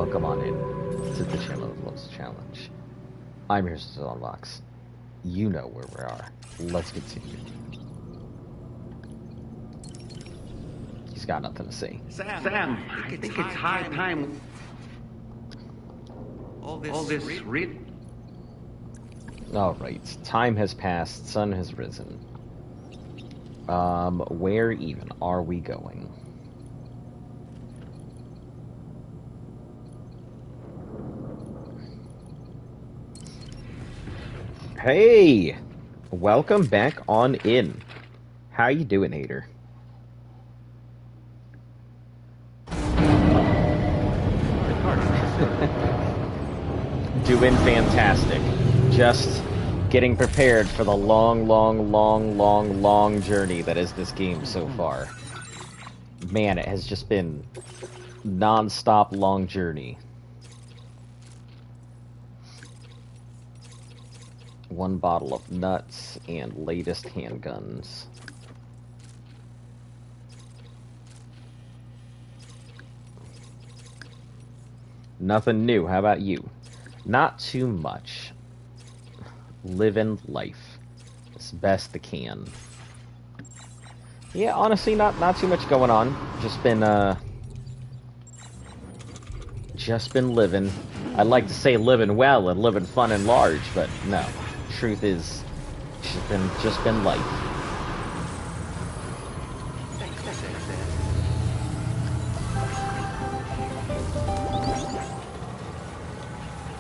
welcome on in to the channel that loves challenge. I'm here to Unbox. You know where we are. Let's continue. He's got nothing to say. Sam, I think it's high time. All this read. Alright, time has passed, sun has risen. Where even are we going? Hey! Welcome back on in. How you doing, hater? Doing fantastic. Just getting prepared for the long journey that is this game so far. Man, it has just been non-stop long journey. One bottle of nuts and latest handguns. Nothing new. How about you? Not too much. Living life as best I can. Yeah, honestly, not too much going on. Just been living. I'd like to say living well and living fun and large, but no. Truth is, just been life.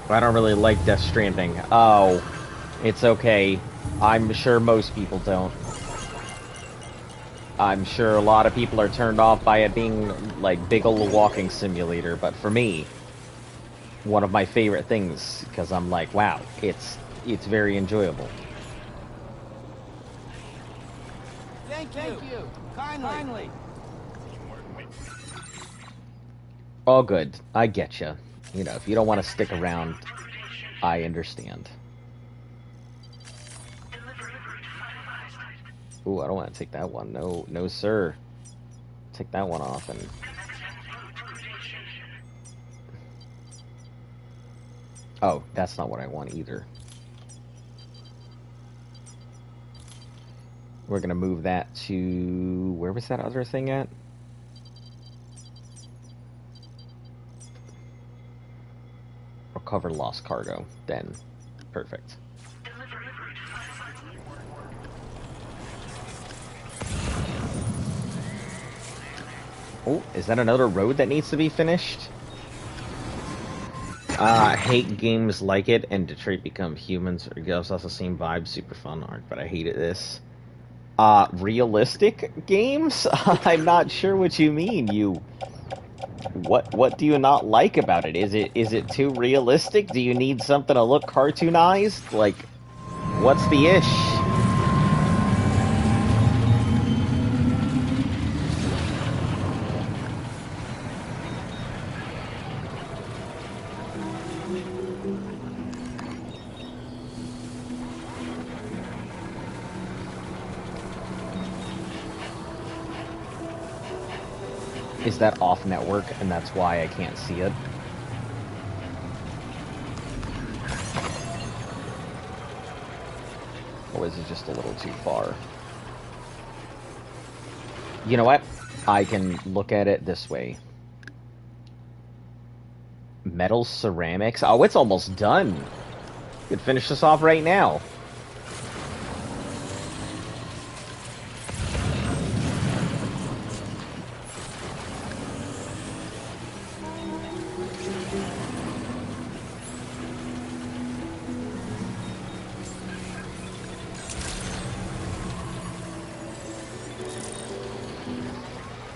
I don't really like Death Stranding. Oh, it's okay. I'm sure most people don't. I'm sure a lot of people are turned off by it being like big ol' walking simulator, but for me, one of my favorite things, because I'm like, wow, it's very enjoyable. Thank you. Kindly. All good. I get you. You know, if you don't want to stick around, I understand. Ooh, I don't want to take that one. No, sir. Take that one off and... Oh, that's not what I want either. We're gonna move that to... Where was that other thing at? Recover lost cargo. Then. Perfect. Oh, is that another road that needs to be finished? I hate games like it, and Detroit Become Humans. It gives us the same vibe, super fun art, but I hated this. Realistic games? I'm not sure what you mean. What do you not like about it? Is it too realistic? Do you need something to look cartoonized? Like, what's the ish? Is that off network, and that's why I can't see it? Or is it just a little too far? You know what? I can look at it this way. Metal ceramics? Oh, it's almost done. You could finish this off right now.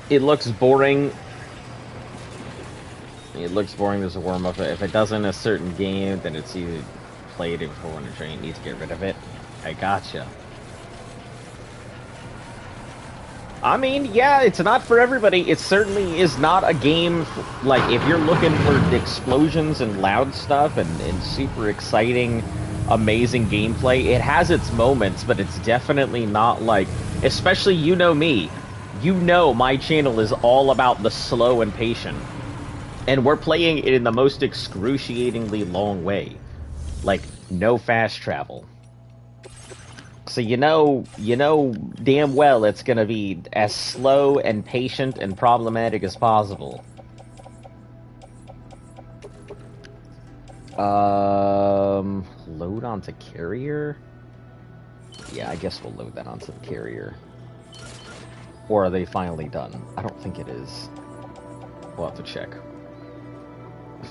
It looks boring. It looks boring as a warm-up. If it doesn't a certain game, then it's either played if I want to train, need to get rid of it. I gotcha. I mean, yeah, it's not for everybody. It certainly is not a game, like, if you're looking for explosions and loud stuff and super exciting, amazing gameplay, it has its moments, but it's definitely not like, especially, you know me. You know my channel is all about the slow and patient. And we're playing it in the most excruciatingly long way. Like, no fast travel. So you know damn well it's gonna be as slow and patient and problematic as possible. Load onto carrier? Yeah, I guess we'll load that onto the carrier. Or are they finally done? I don't think it is. We'll have to check.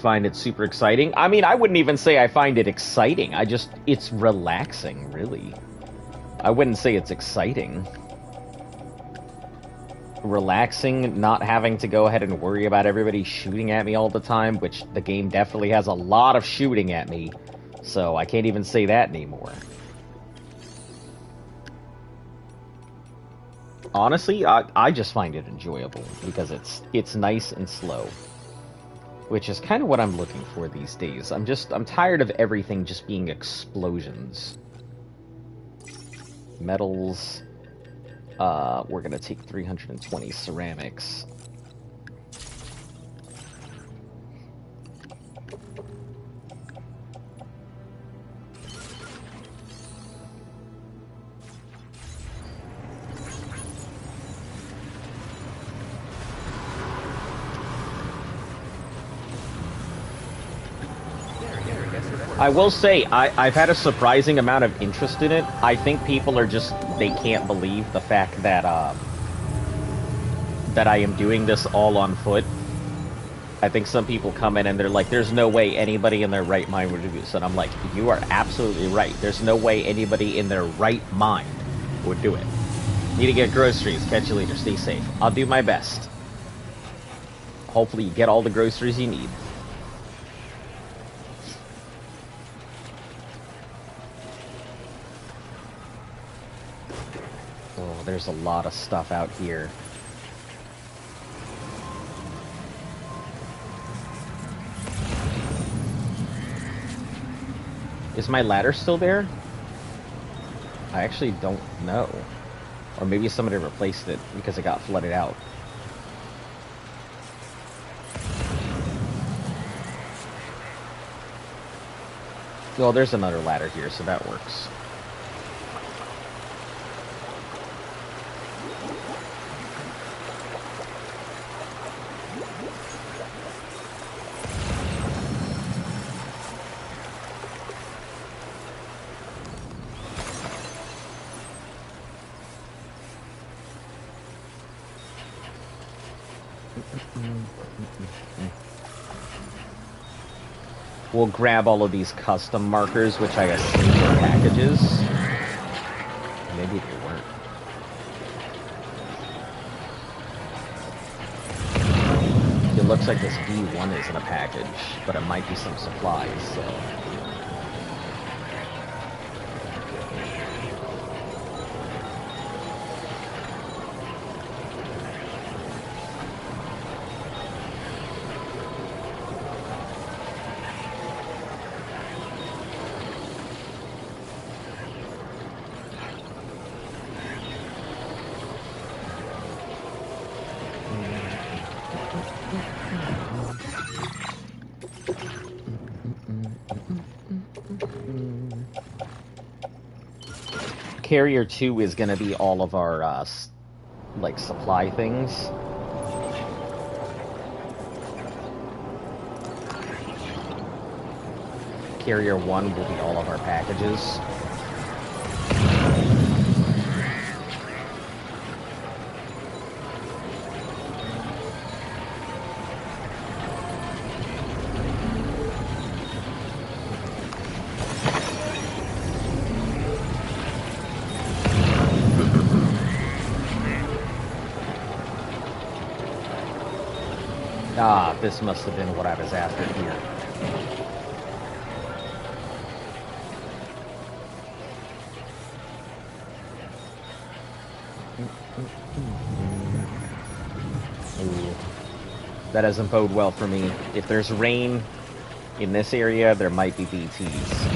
Find it super exciting? I mean, I wouldn't even say I find it exciting. It's relaxing, really. I wouldn't say it's exciting. Relaxing, not having to go ahead and worry about everybody shooting at me all the time, which the game definitely has a lot of shooting at me, so I can't even say that anymore. Honestly, I just find it enjoyable because it's nice and slow, which is kind of what I'm looking for these days. I'm tired of everything just being explosions. Metals. We're gonna take 320 ceramics. I will say, I've had a surprising amount of interest in it. I think people are just, they can't believe the fact that, that I am doing this all on foot. I think some people come in and they're like, there's no way anybody in their right mind would do this. And I'm like, you are absolutely right. There's no way anybody in their right mind would do it. Need to get groceries. Catch you later. Stay safe. I'll do my best. Hopefully you get all the groceries you need. Oh, there's a lot of stuff out here. Is my ladder still there? I actually don't know. Or maybe somebody replaced it because it got flooded out. Well, there's another ladder here, so that works. We'll grab all of these custom markers, which I assume were packages. Maybe they weren't. It looks like this B1 isn't a package, but it might be some supplies, so... Carrier 2 is going to be all of our, like, supply things. Carrier 1 will be all of our packages. Ah, this must have been what I was after here. Ooh. That doesn't bode well for me. If there's rain in this area, there might be BTs.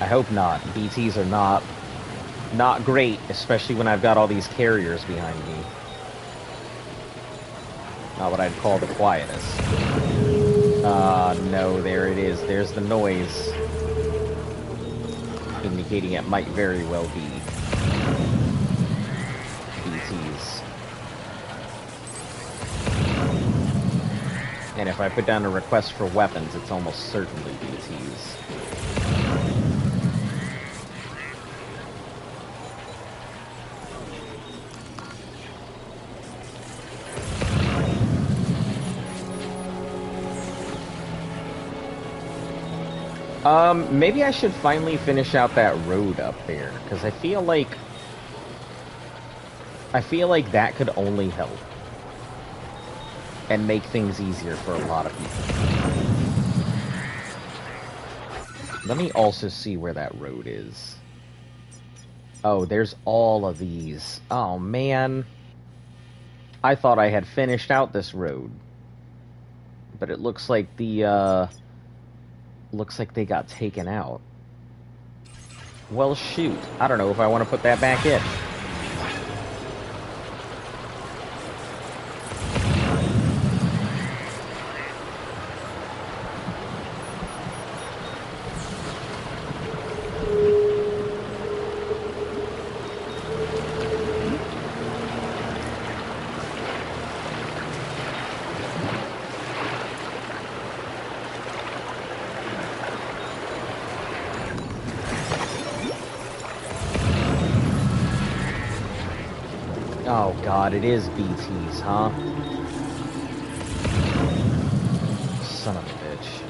I hope not. BTs are not great, especially when I've got all these carriers behind me. Not what I'd call the quietest. No, there it is. There's the noise. Indicating it might very well be BTs. And if I put down a request for weapons, it's almost certainly BTs. Maybe I should finally finish out that road up there, because I feel like that could only help. And make things easier for a lot of people. Let me also see where that road is. Oh, there's all of these. Oh, man. I thought I had finished out this road. But it looks like looks like they got taken out. Well, shoot. I don't know if I want to put that back in. Oh god, it is BTs, huh? Son of a bitch.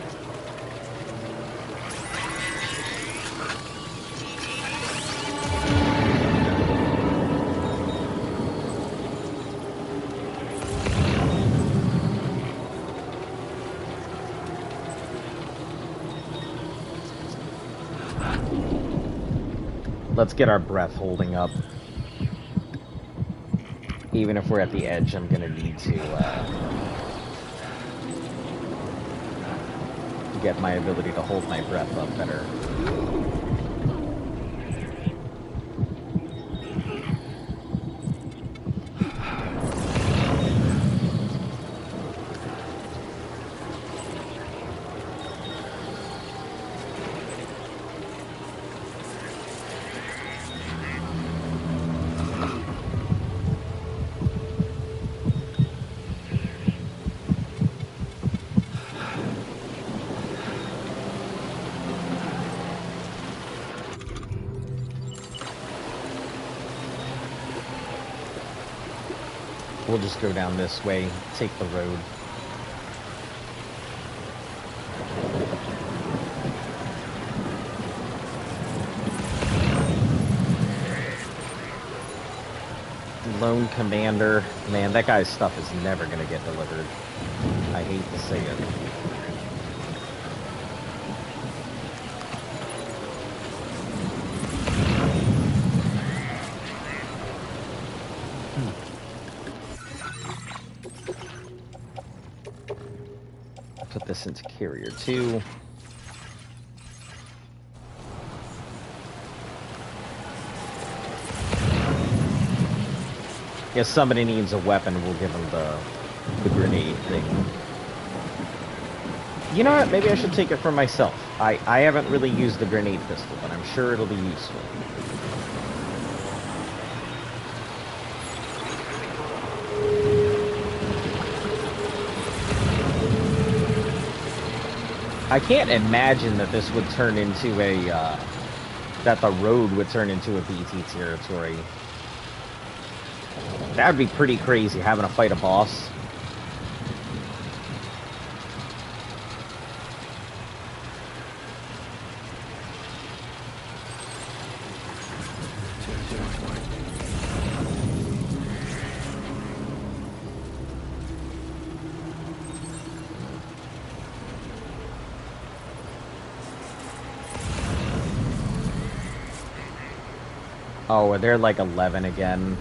Let's get our breath holding up. Even if we're at the edge, I'm gonna need to get my ability to hold my breath up better. We'll just go down this way, take the road. Lone Commander. Man, that guy's stuff is never gonna get delivered. I hate to say it. Put this into Carrier 2. If somebody needs a weapon, we'll give them the grenade thing. You know what? Maybe I should take it for myself. I haven't really used the grenade pistol, but I'm sure it'll be useful. I can't imagine that this would turn into a, that the road would turn into a BT territory. That would be pretty crazy, having to fight a boss. Oh, they're like 11 again.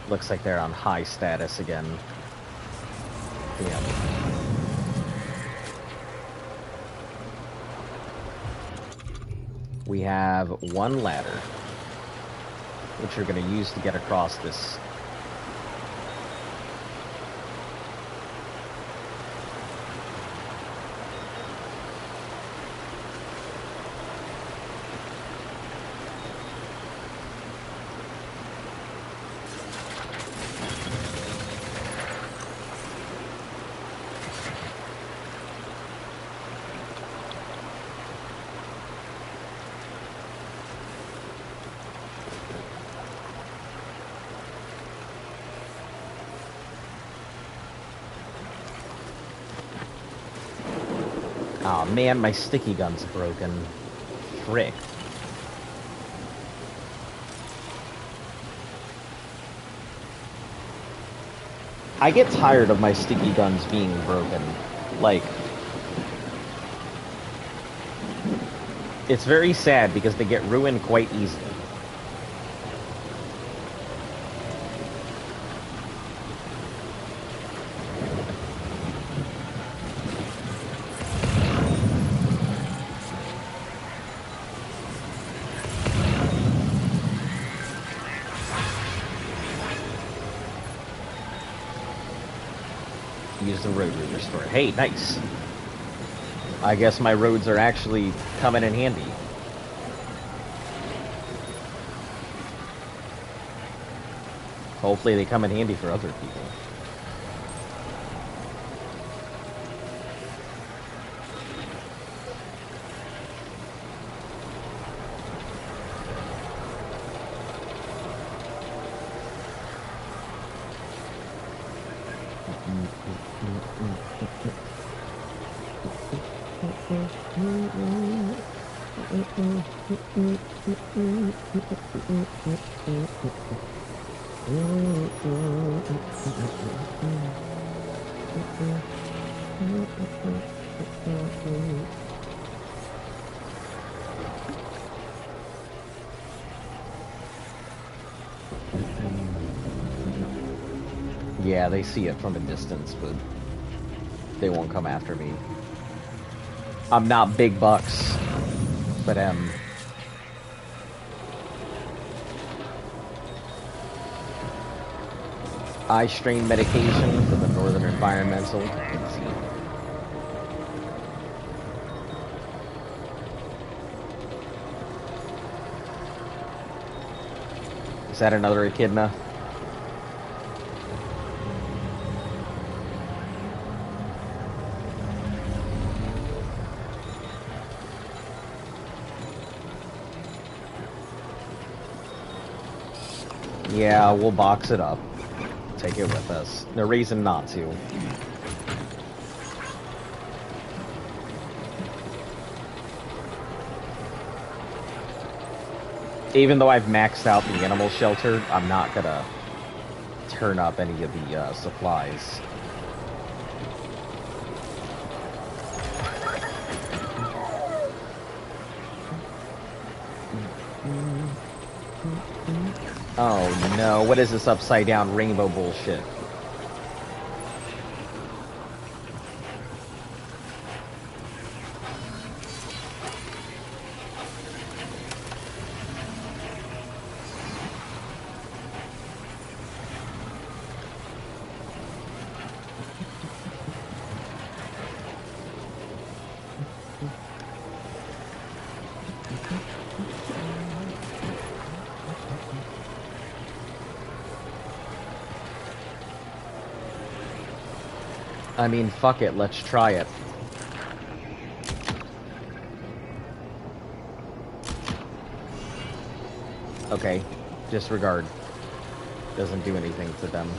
Looks like they're on high status again. Damn. We have one ladder, which we're going to use to get across this. Aw, man, my sticky gun's broken. Frick. I get tired of my sticky guns being broken. Like, it's very sad because they get ruined quite easily. Use the road route restore. Hey, nice. I guess my roads are actually coming in handy. Hopefully they come in handy for other people. Yeah, they see it from a distance, but they won't come after me. I'm not big bucks, but eye strain medication for the Northern Environmental. Easy. Is that another echidna? Yeah, we'll box it up. Take it with us. No reason not to. Even though I've maxed out the animal shelter, I'm not gonna turn up any of the supplies. Oh no, what is this upside down rainbow bullshit? I mean, fuck it, let's try it. Okay, disregard. Doesn't do anything to them.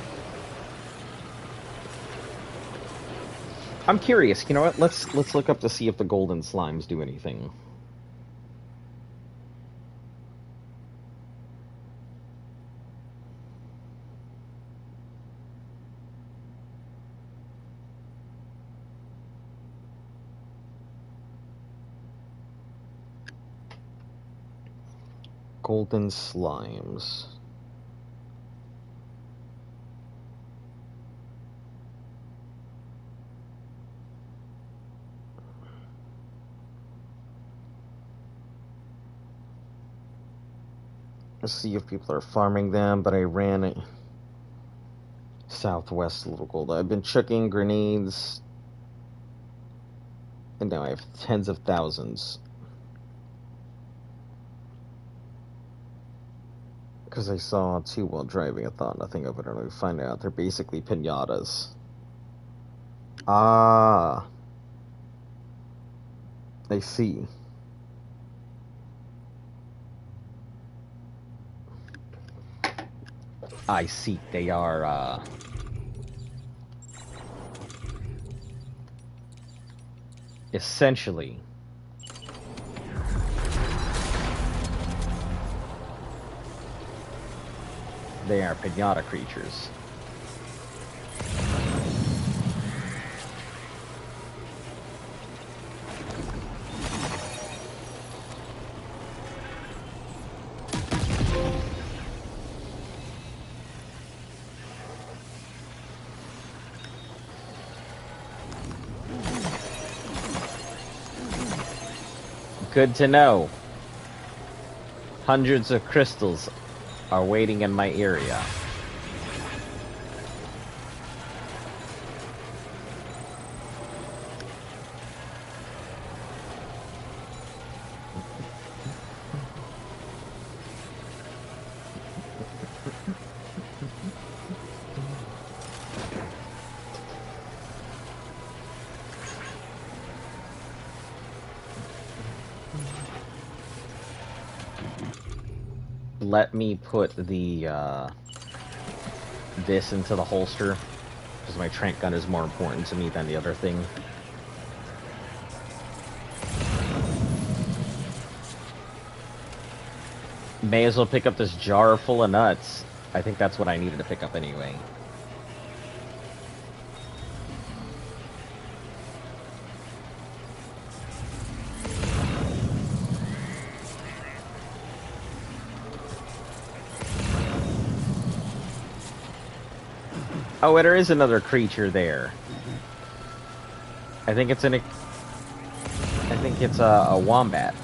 I'm curious, you know what? Let's look up to see if the golden slimes do anything. Golden slimes. Let's see if people are farming them, but I ran it southwest a little cold. I've been chucking grenades, and now I have tens of thousands. Because I saw two while driving, I thought nothing of it, and we find out they're basically pinatas. Ah, I see. I see. They are, essentially they are pinata creatures. Good to know. Hundreds of crystals are waiting in my area. Let me put the, this into the holster, because my tranq gun is more important to me than the other thing. May as well pick up this jar full of nuts. I think that's what I needed to pick up anyway. Oh, there is another creature there. I think it's a wombat.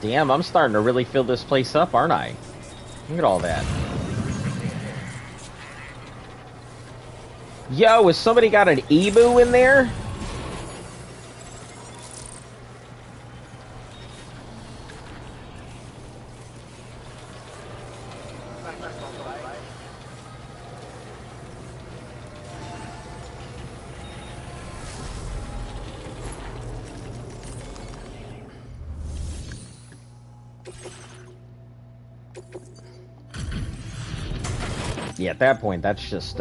Damn, I'm starting to really fill this place up, aren't I? Look at all that. Yo, has somebody got an emu in there? Yeah, at that point, that's just,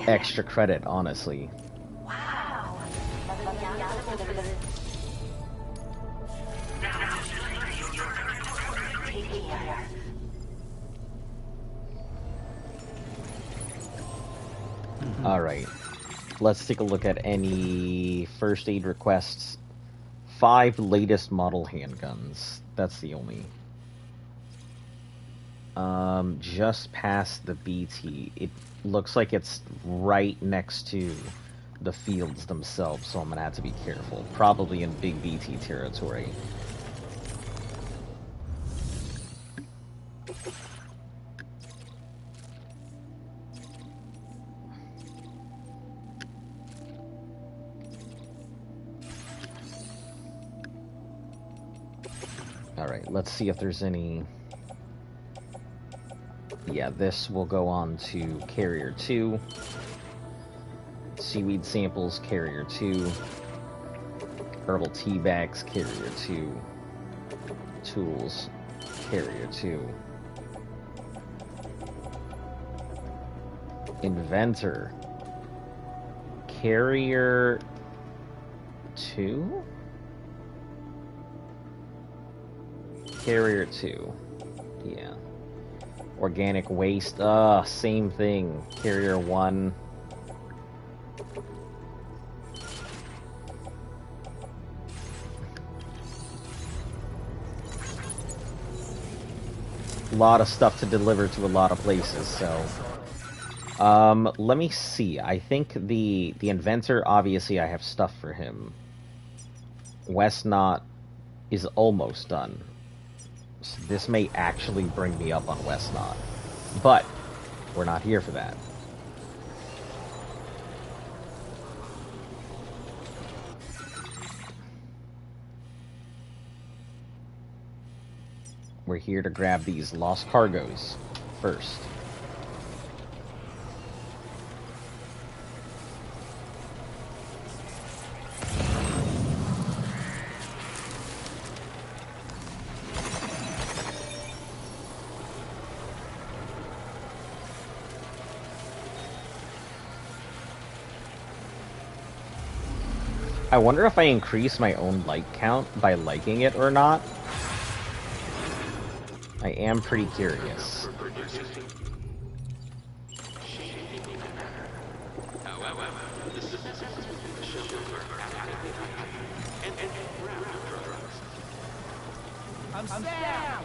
extra credit, honestly. Wow. Alright. Let's take a look at any first aid requests. 5 latest model handguns. That's the only. Just past the BT. It looks like it's right next to the fields themselves, so I'm gonna have to be careful. Probably in big BT territory. Alright, let's see if there's any... Yeah, this will go on to Carrier 2. Seaweed samples, Carrier 2. Herbal tea bags, Carrier 2. Tools, Carrier 2. Inventor, Carrier 2? Carrier 2. Yeah. Organic waste. Same thing. Carrier 1. A lot of stuff to deliver to a lot of places, so... let me see. I think the inventor, obviously I have stuff for him. Westnot is almost done. So this may actually bring me up on Westnot. But, we're not here for that. We're here to grab these lost cargoes first. I wonder if I increase my own like count by liking it or not. I am pretty curious. I'm down.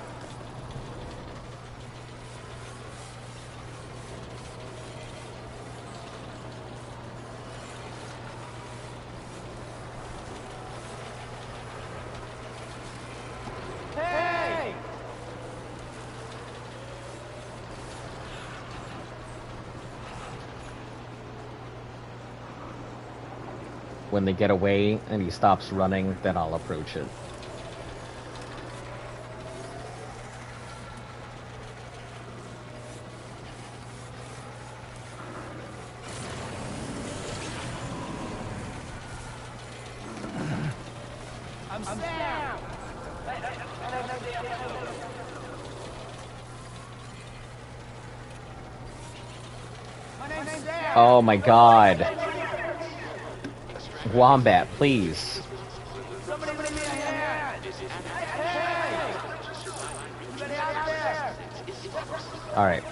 Hey! When they get away and he stops running, then I'll approach it. I'm down. My name's Dan. Oh my god. Wombat, please. Somebody give me a hand. Hey! Anybody out there? Alright.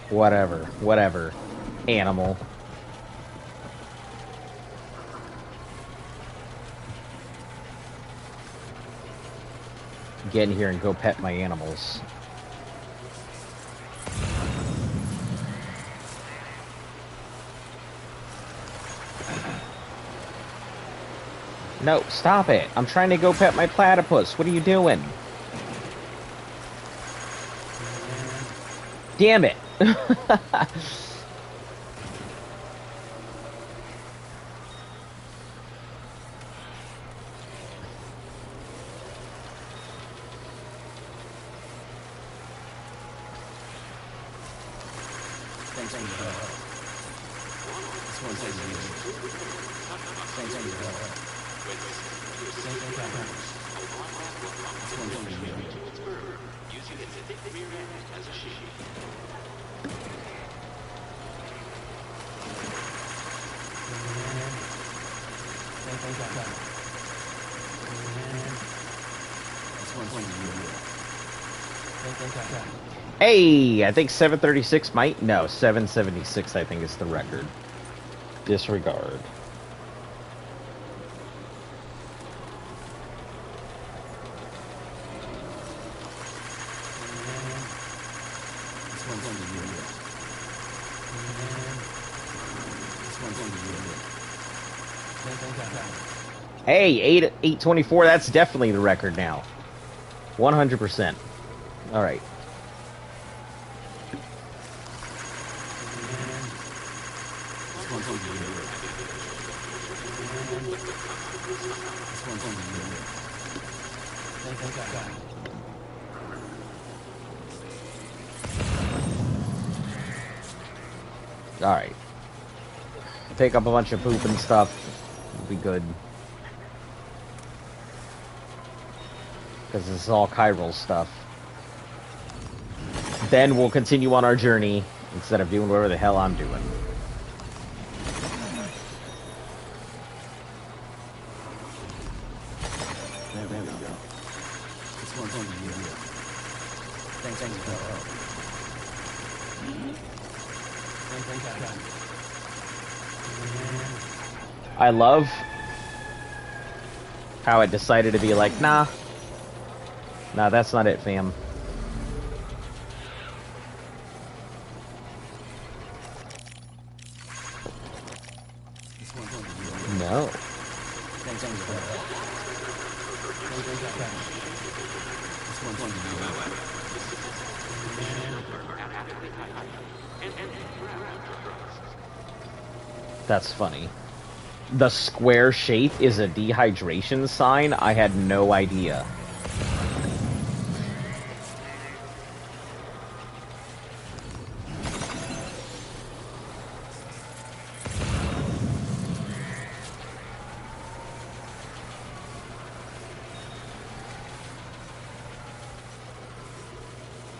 Whatever. Whatever. Animal. Get in here and go pet my animals. No, stop it. I'm trying to go pet my platypus. What are you doing? Damn it. Hey, I think 736 might. No, 776 I think is the record. Disregard. Hey, 824, that's definitely the record now. 100%. Alright. Alright. Pick up a bunch of poop and stuff. It'll be good. Because this is all chiral stuff. Then we'll continue on our journey instead of doing whatever the hell I'm doing. There we go. I love how it decided to be like, nah, that's not it, fam. No. That's funny. The square shape is a dehydration sign? I had no idea.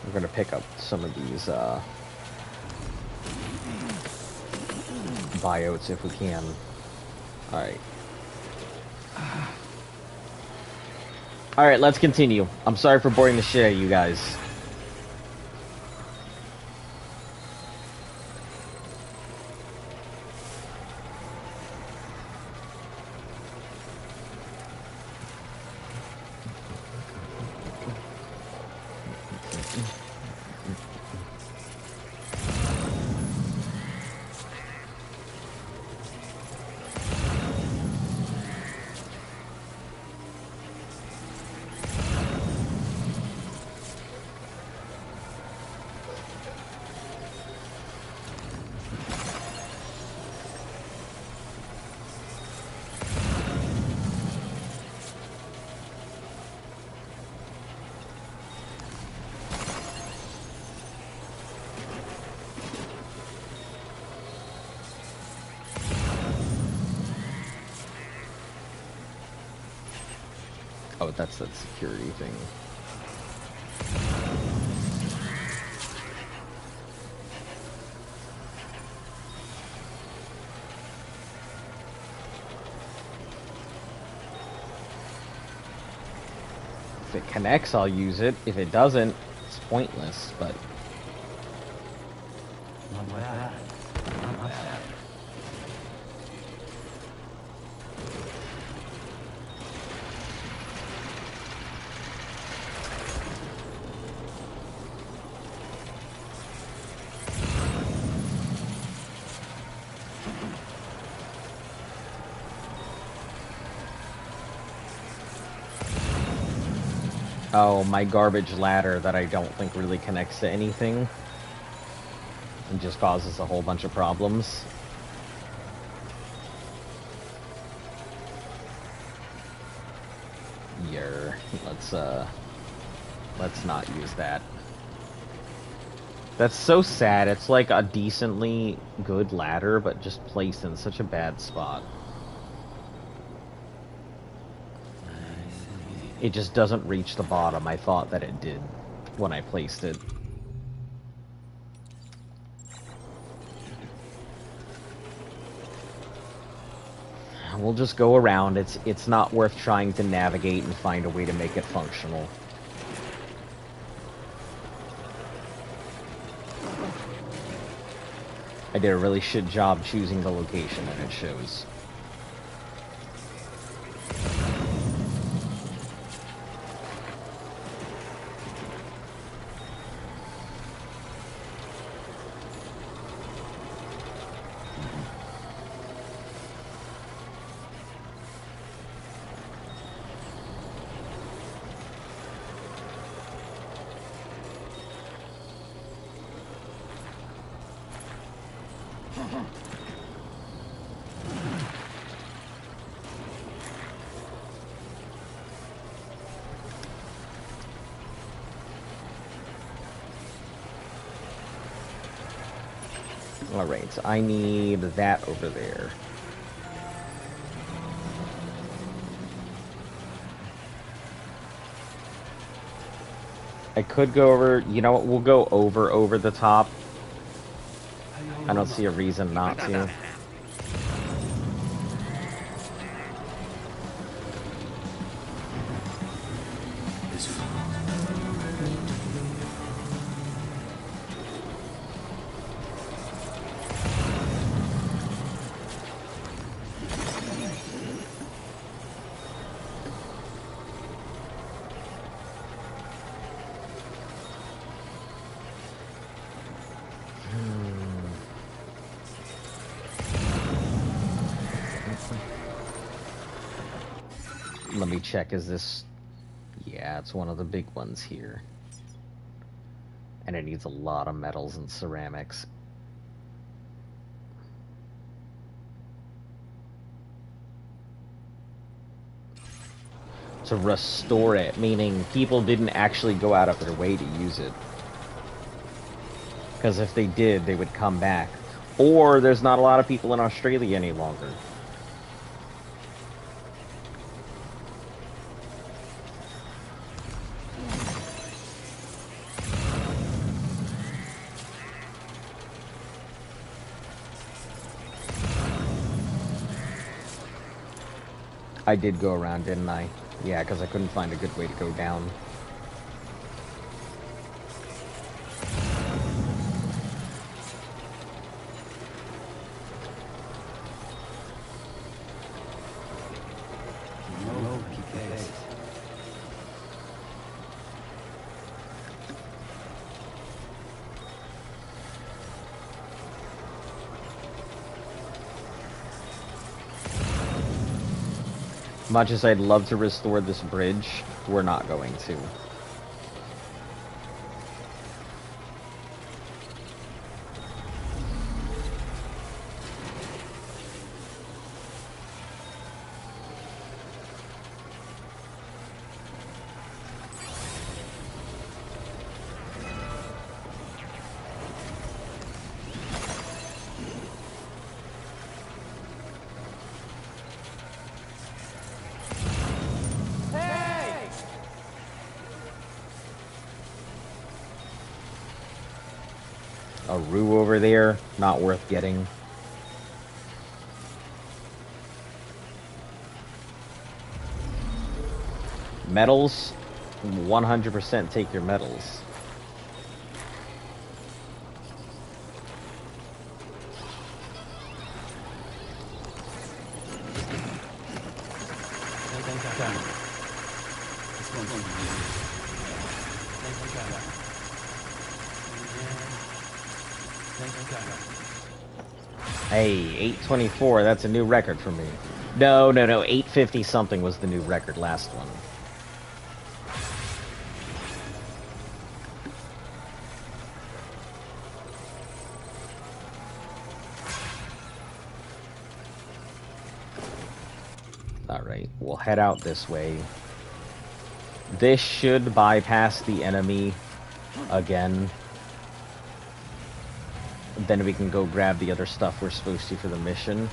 We're gonna pick up some of these, biotes if we can. Alright. Alright, let's continue. I'm sorry for boring the shit out of you guys. Oh, that's that security thing. If it connects, I'll use it. If it doesn't, it's pointless, but... Oh, my garbage ladder that I don't think really connects to anything. And just causes a whole bunch of problems. Yer. Let's not use that. That's so sad. It's like a decently good ladder, but just placed in such a bad spot. It just doesn't reach the bottom. I thought that it did when I placed it. We'll just go around. It's not worth trying to navigate and find a way to make it functional. I did a really shit job choosing the location, and it shows. Alright, so I need that over there. I could go over, you know what, we'll go over the top. I don't see a reason not to. Let me check, is this... Yeah, it's one of the big ones here. And it needs a lot of metals and ceramics. To restore it, meaning people didn't actually go out of their way to use it. Because if they did, they would come back. Or there's not a lot of people in Australia any longer. I did go around, didn't I? Yeah, because I couldn't find a good way to go down. Much as I'd love to restore this bridge, we're not going to. A rue over there, not worth getting. Metals, 100% take your metals. Hey, 824, that's a new record for me. No, 850 something was the new record last one. Alright, we'll head out this way. This should bypass the enemy again. Then we can go grab the other stuff we're supposed to for the mission.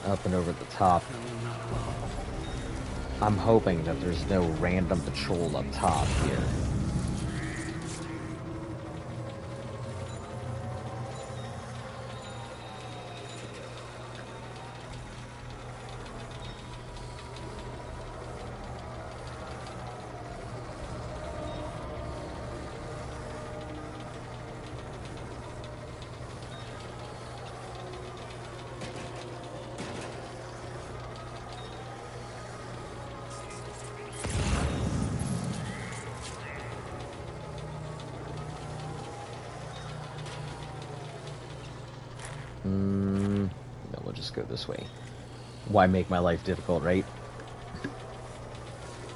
Up and over the top. I'm hoping that there's no random patrol up top here. No, we'll just go this way. Why make my life difficult, right?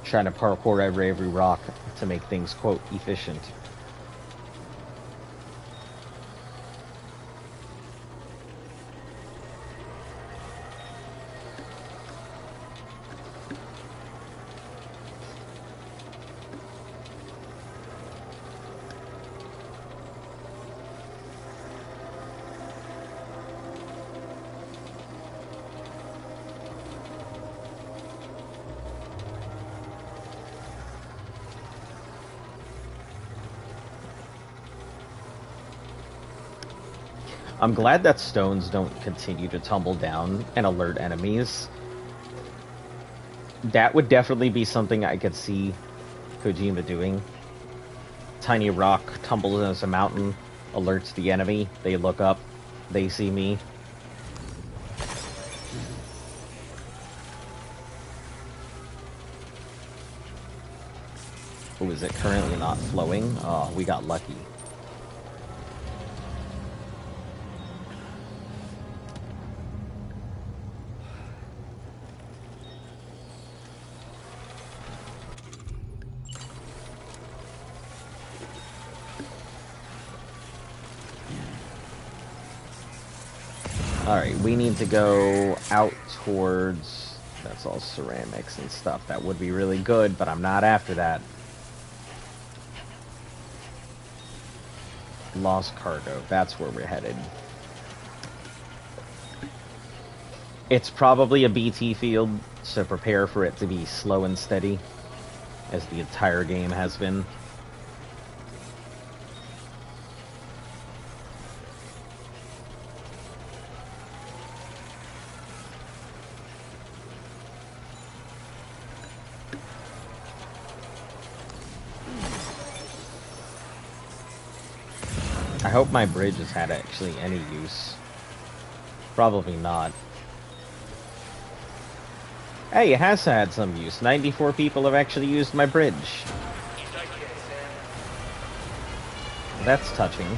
Trying to parkour over every rock to make things, quote, efficient. I'm glad that stones don't continue to tumble down and alert enemies. That would definitely be something I could see Kojima doing. Tiny rock tumbles as a mountain, alerts the enemy, they look up, they see me. Oh, is it currently not flowing? Oh, we got lucky. Alright, we need to go out towards... That's all ceramics and stuff. That would be really good, but I'm not after that. Lost cargo. That's where we're headed. It's probably a BT field, so prepare for it to be slow and steady, as the entire game has been. I hope my bridge has had actually any use. Probably not. Hey, it has had some use. 94 people have actually used my bridge. That's touching.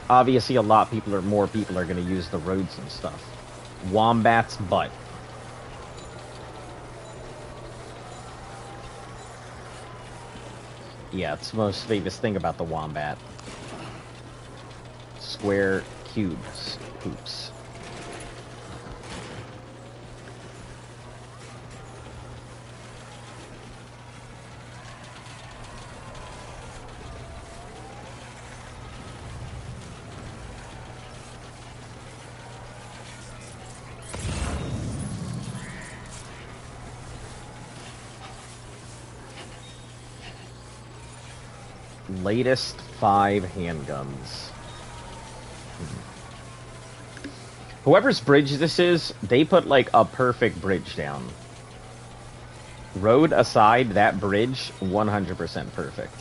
Obviously, more people are going to use the roads and stuff. Wombat's butt. Yeah, it's the most famous thing about the wombat. Square cubes. Hoops. Latest 5 handguns. Whoever's bridge this is, they put like a perfect bridge down. Road aside, that bridge, 100% perfect.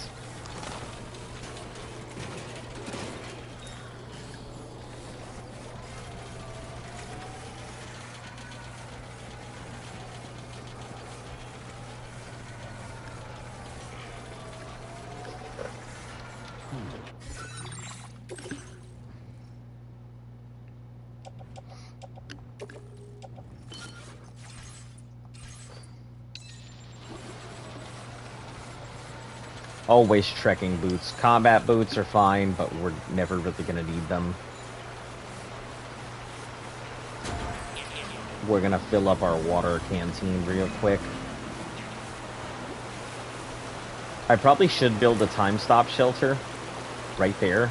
Always trekking boots. Combat boots are fine, but we're never really gonna need them. We're gonna fill up our water canteen real quick. I probably should build a time stop shelter right there.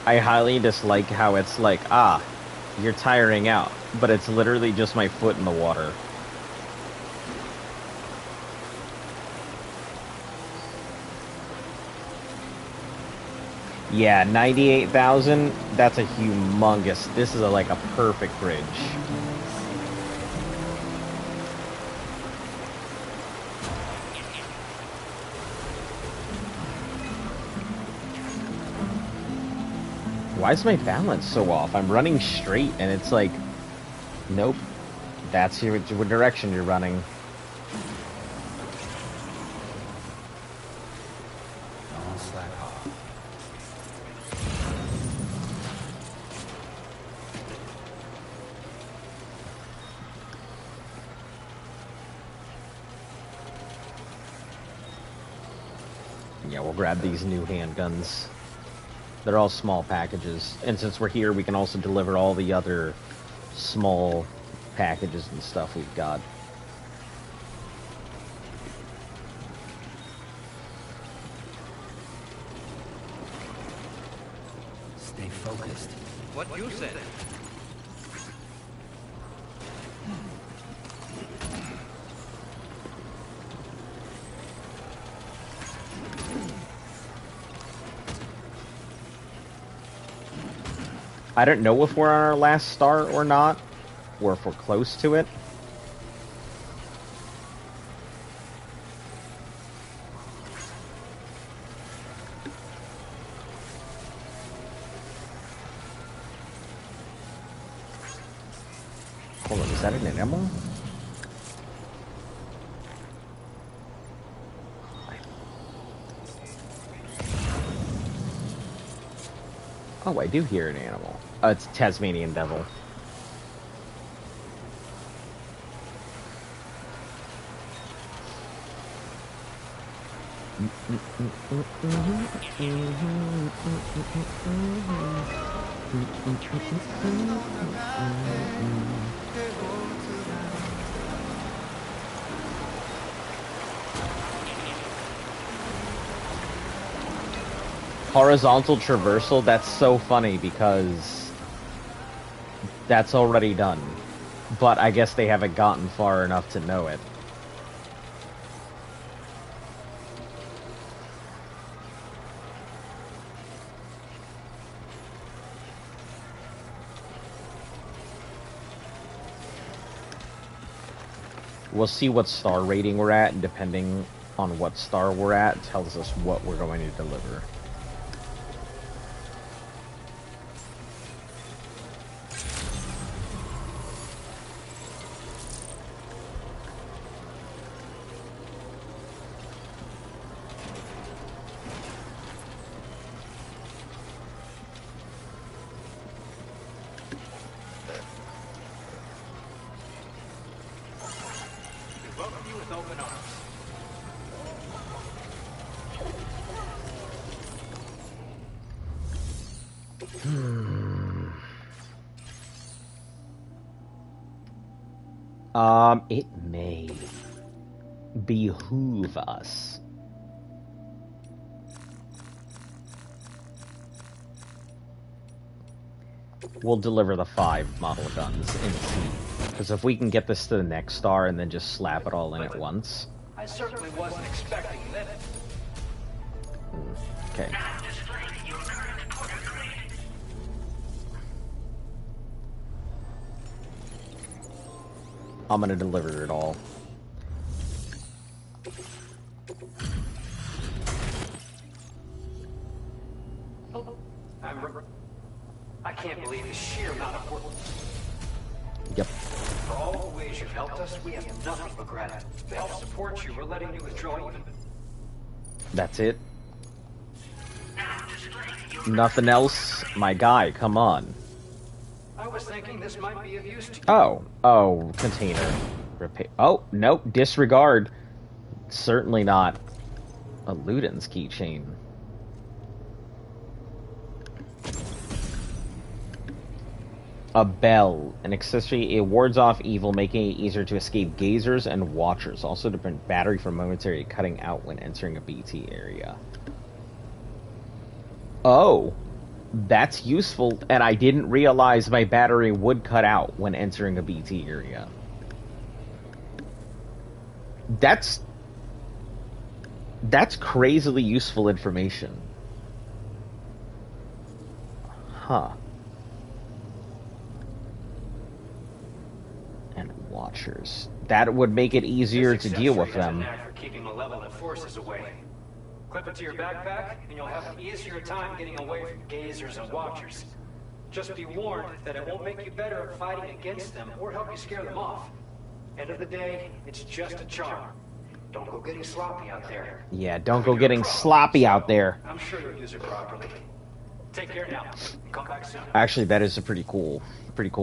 I highly dislike how it's like, you're tiring out, but it's literally just my foot in the water. Yeah, 98,000, that's a humongous, this is like a perfect bridge. Why is my balance so off? I'm running straight and it's like, nope, that's your direction you're running. Yeah, we'll grab these new handguns. They're all small packages. And since we're here, we can also deliver all the other small packages and stuff we've got. Stay focused. What you said. I don't know if we're on our last star or not, or if we're close to it. Hold on, is that an animal? Oh, I do hear an animal. It's a Tasmanian devil. Horizontal traversal, that's so funny because that's already done. But I guess they haven't gotten far enough to know it. We'll see what star rating we're at, and depending on what star we're at, tells us what we're going to deliver. It may behoove us. We'll deliver the 5 model guns in C. Because if we can get this to the next star and then just slap it all in at once. I certainly wasn't expecting that. Okay. I'm gonna deliver it all. I can't believe the sheer amount of work. Yep. For all the ways you've helped us, we have nothing but gratitude. To help support you, we're letting you withdraw even. That's it. Nothing else? My guy, come on. I was thinking this might be of use to you. Oh, container. Repair. Oh, nope, disregard. Certainly not a Luden's keychain. A bell, an accessory. It wards off evil, making it easier to escape gazers and watchers. Also to prevent battery from momentary cutting out when entering a BT area. Oh, that's useful, and I didn't realize my battery would cut out when entering a BT area. That's crazily useful information. Huh. And watchers. That would make it easier to deal with them. For keeping malevolent forces away. Clip it to your backpack, and you'll have an easier time getting away from gazers and watchers. Just be warned that it won't make you better at fighting against them or help you scare them off. End of the day, it's just a charm. Don't go getting sloppy out there. Yeah, don't go getting sloppy out there. I'm sure you'll use it properly. Take care now. Come back soon. Actually, that is a pretty cool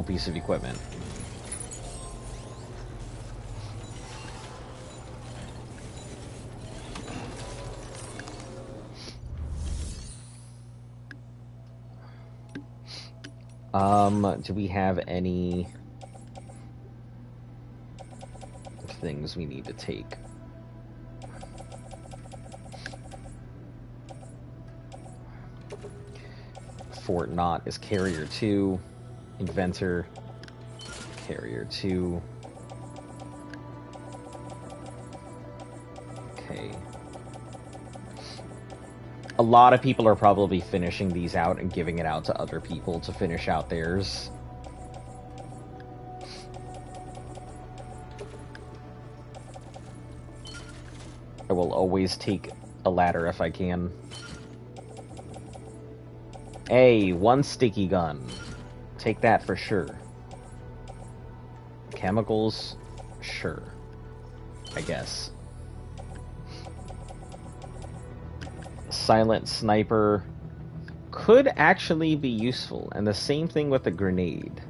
piece of equipment. Do we have any things we need to take? Fort Knot is Carrier 2. Inventor, Carrier 2. Okay. A lot of people are probably finishing these out and giving it out to other people to finish out theirs. I will always take a ladder if I can. Hey, one sticky gun. Take that for sure. Chemicals? Sure. I guess. Silent sniper could actually be useful, and the same thing with a grenade.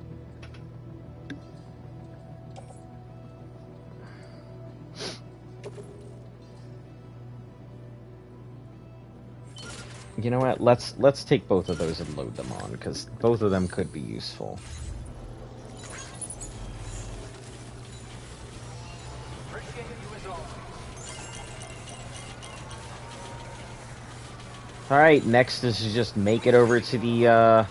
You know what? Let's take both of those and load them on, because both of them could be useful. Alright, next is to just make it over to the,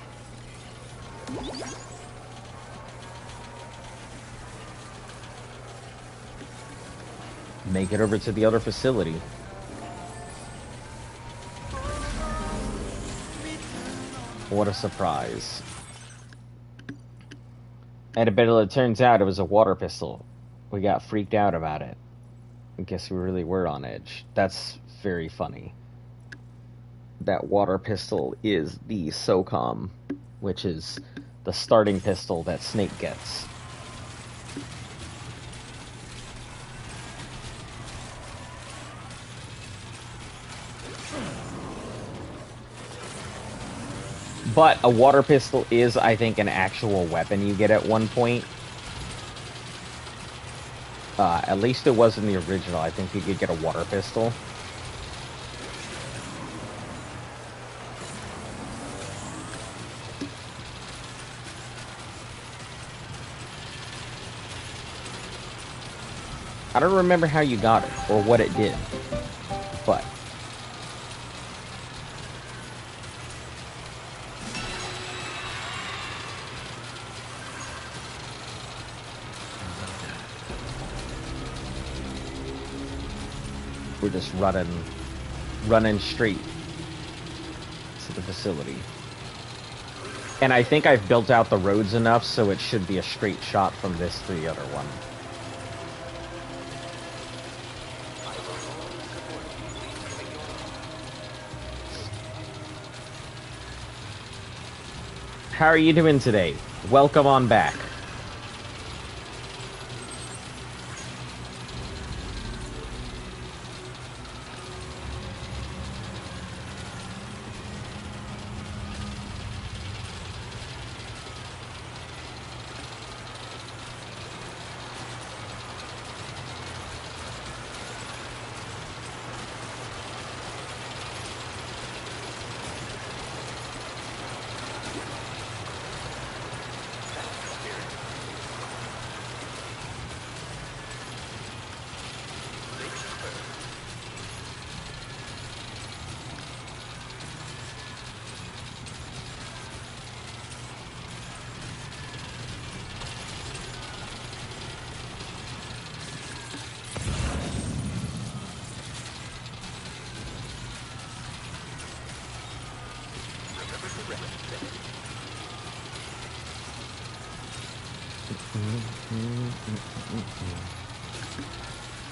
make it over to the other facility. What a surprise. And it turns out it was a water pistol. We got freaked out about it. I guess we really were on edge. That's very funny. That water pistol is the SOCOM, which is the starting pistol that Snake gets. But a water pistol is, I think, an actual weapon you get at one point. At least it was in the original. I think you could get a water pistol. I don't remember how you got it, or what it did, but... we're just running straight to the facility. And I think I've built out the roads enough, so it should be a straight shot from this to the other one. How are you doing today? Welcome on back.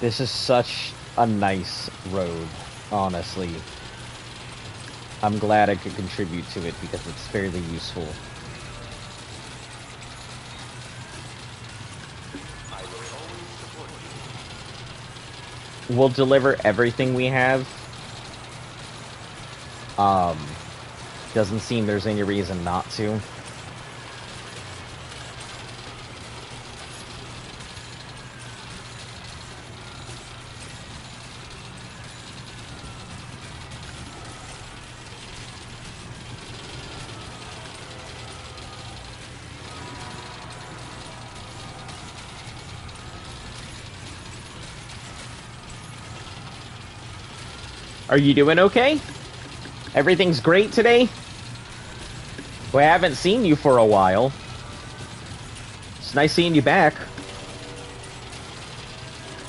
This is such a nice road, honestly. I'm glad I could contribute to it because it's fairly useful. We'll deliver everything we have. Doesn't seem there's any reason not to. Are you doing okay? Everything's great today? Well, I haven't seen you for a while. It's nice seeing you back.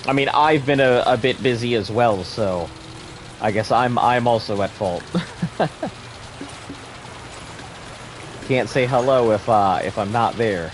I mean, I've been a bit busy as well, so I guess I'm also at fault. Can't say hello if I'm not there.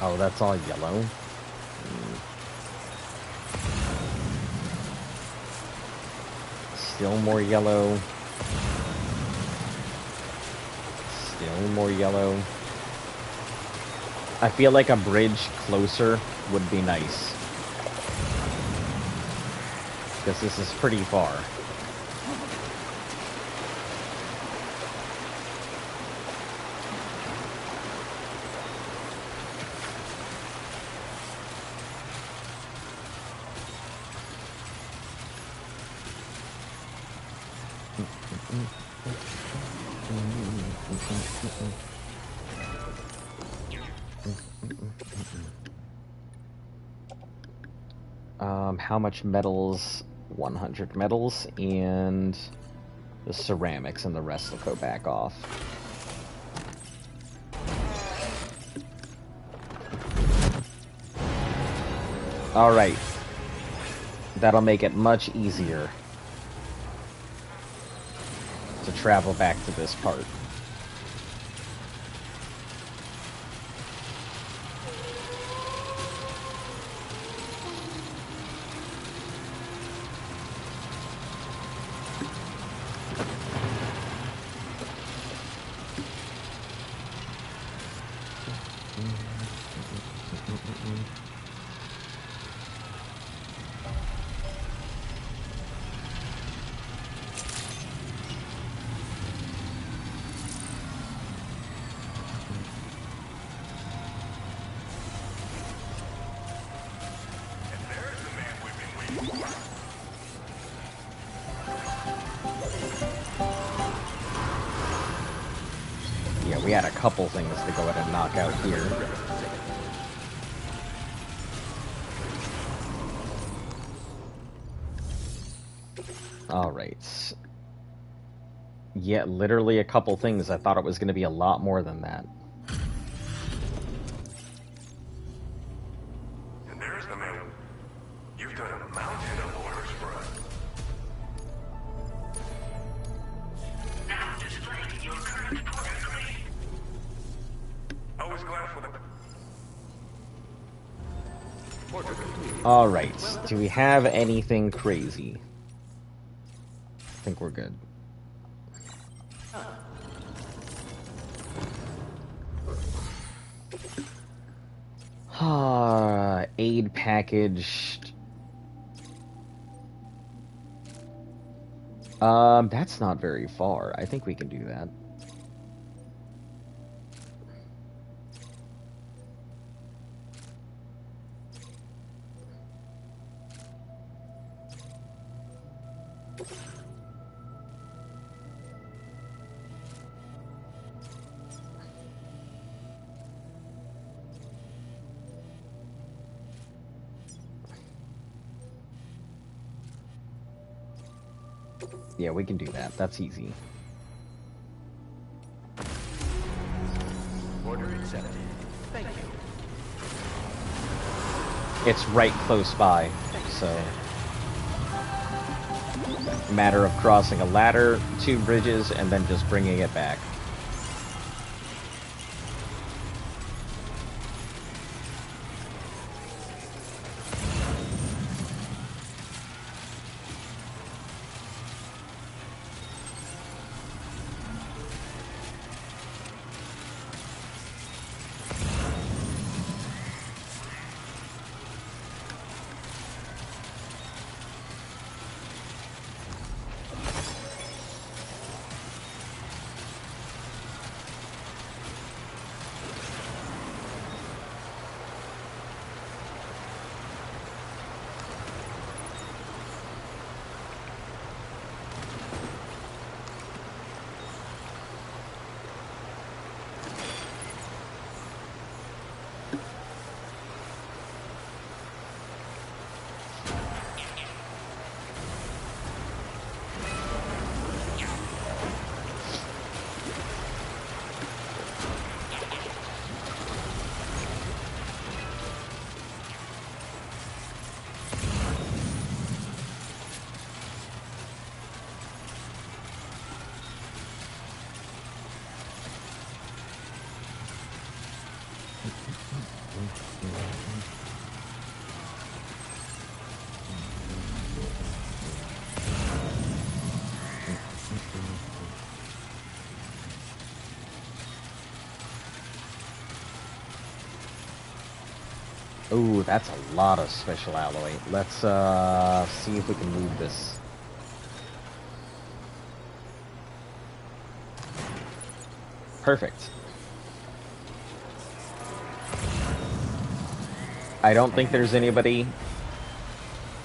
Oh, that's all yellow. Still more yellow. Still more yellow. I feel like a bridge closer would be nice. Because this is pretty far. How much metals? 100 metals, and the ceramics, and the rest will go back off. Alright. That'll make it much easier to travel back to this part. Yeah, we had a couple things to go ahead and knock out here. Alright. Yeah, literally a couple things. I thought it was going to be a lot more than that. And there's the man. You've done a mountain of orders for us. Now displaying your current order. Always glad for the... Alright, do we have anything crazy? I think we're good. Aid package. That's not very far. I think we can do that. Yeah, we can do that. That's easy. Order accepted. Thank you. It's right close by, so... matter of crossing a ladder, 2 bridges, and then just bringing it back. Ooh, that's a lot of special alloy. Let's see if we can move this. Perfect. I don't think there's anybody...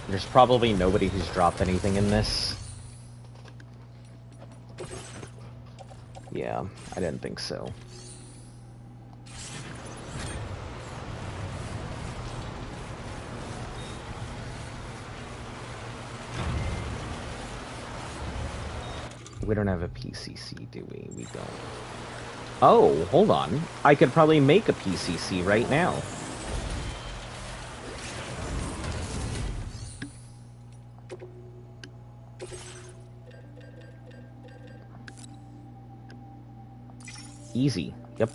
There's probably nobody who's dropped anything in this. Yeah, I didn't think so. We don't have a PCC, do we? We don't. Oh, hold on. I could probably make a PCC right now. Easy. Yep.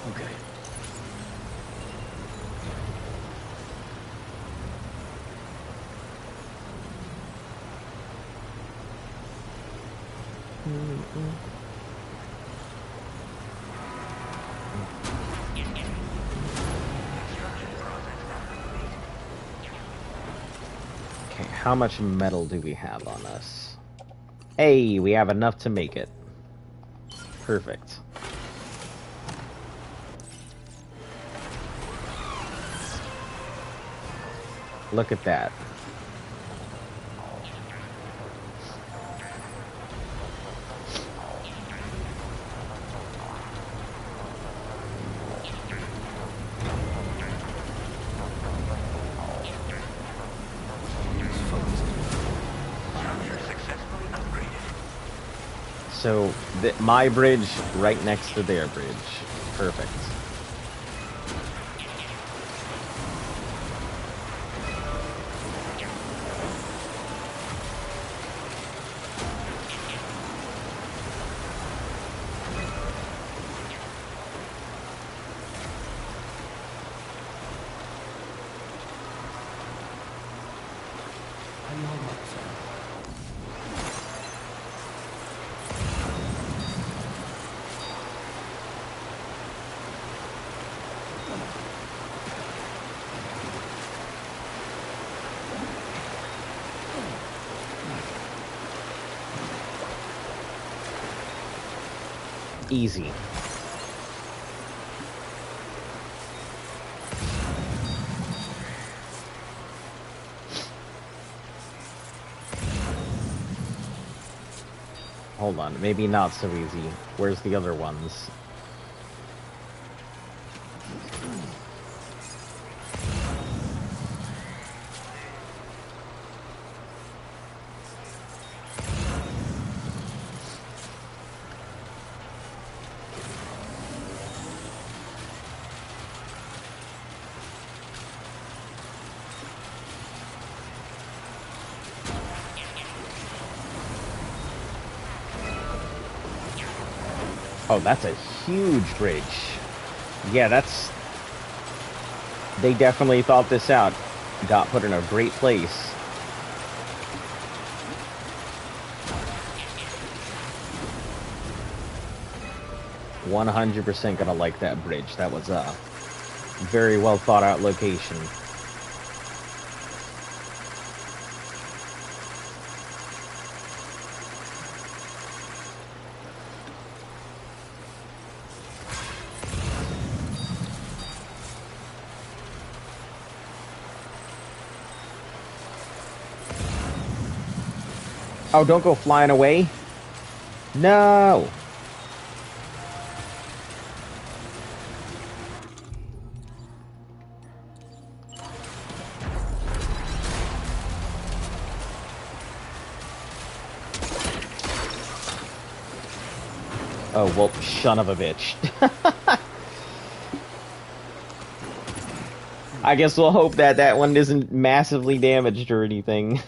Okay. Okay, how much metal do we have on us? Hey, we have enough to make it. Perfect. Look at that. So, my bridge right next to their bridge. Perfect. Easy. Hold on, maybe not so easy. Where's the other ones? Oh, that's a huge bridge. Yeah, that's... They definitely thought this out. Got put in a great place. "100% gonna like that bridge. That was a very well thought out location." Oh, don't go flying away. No! Oh, well, son of a bitch. I guess we'll hope that that one isn't massively damaged or anything.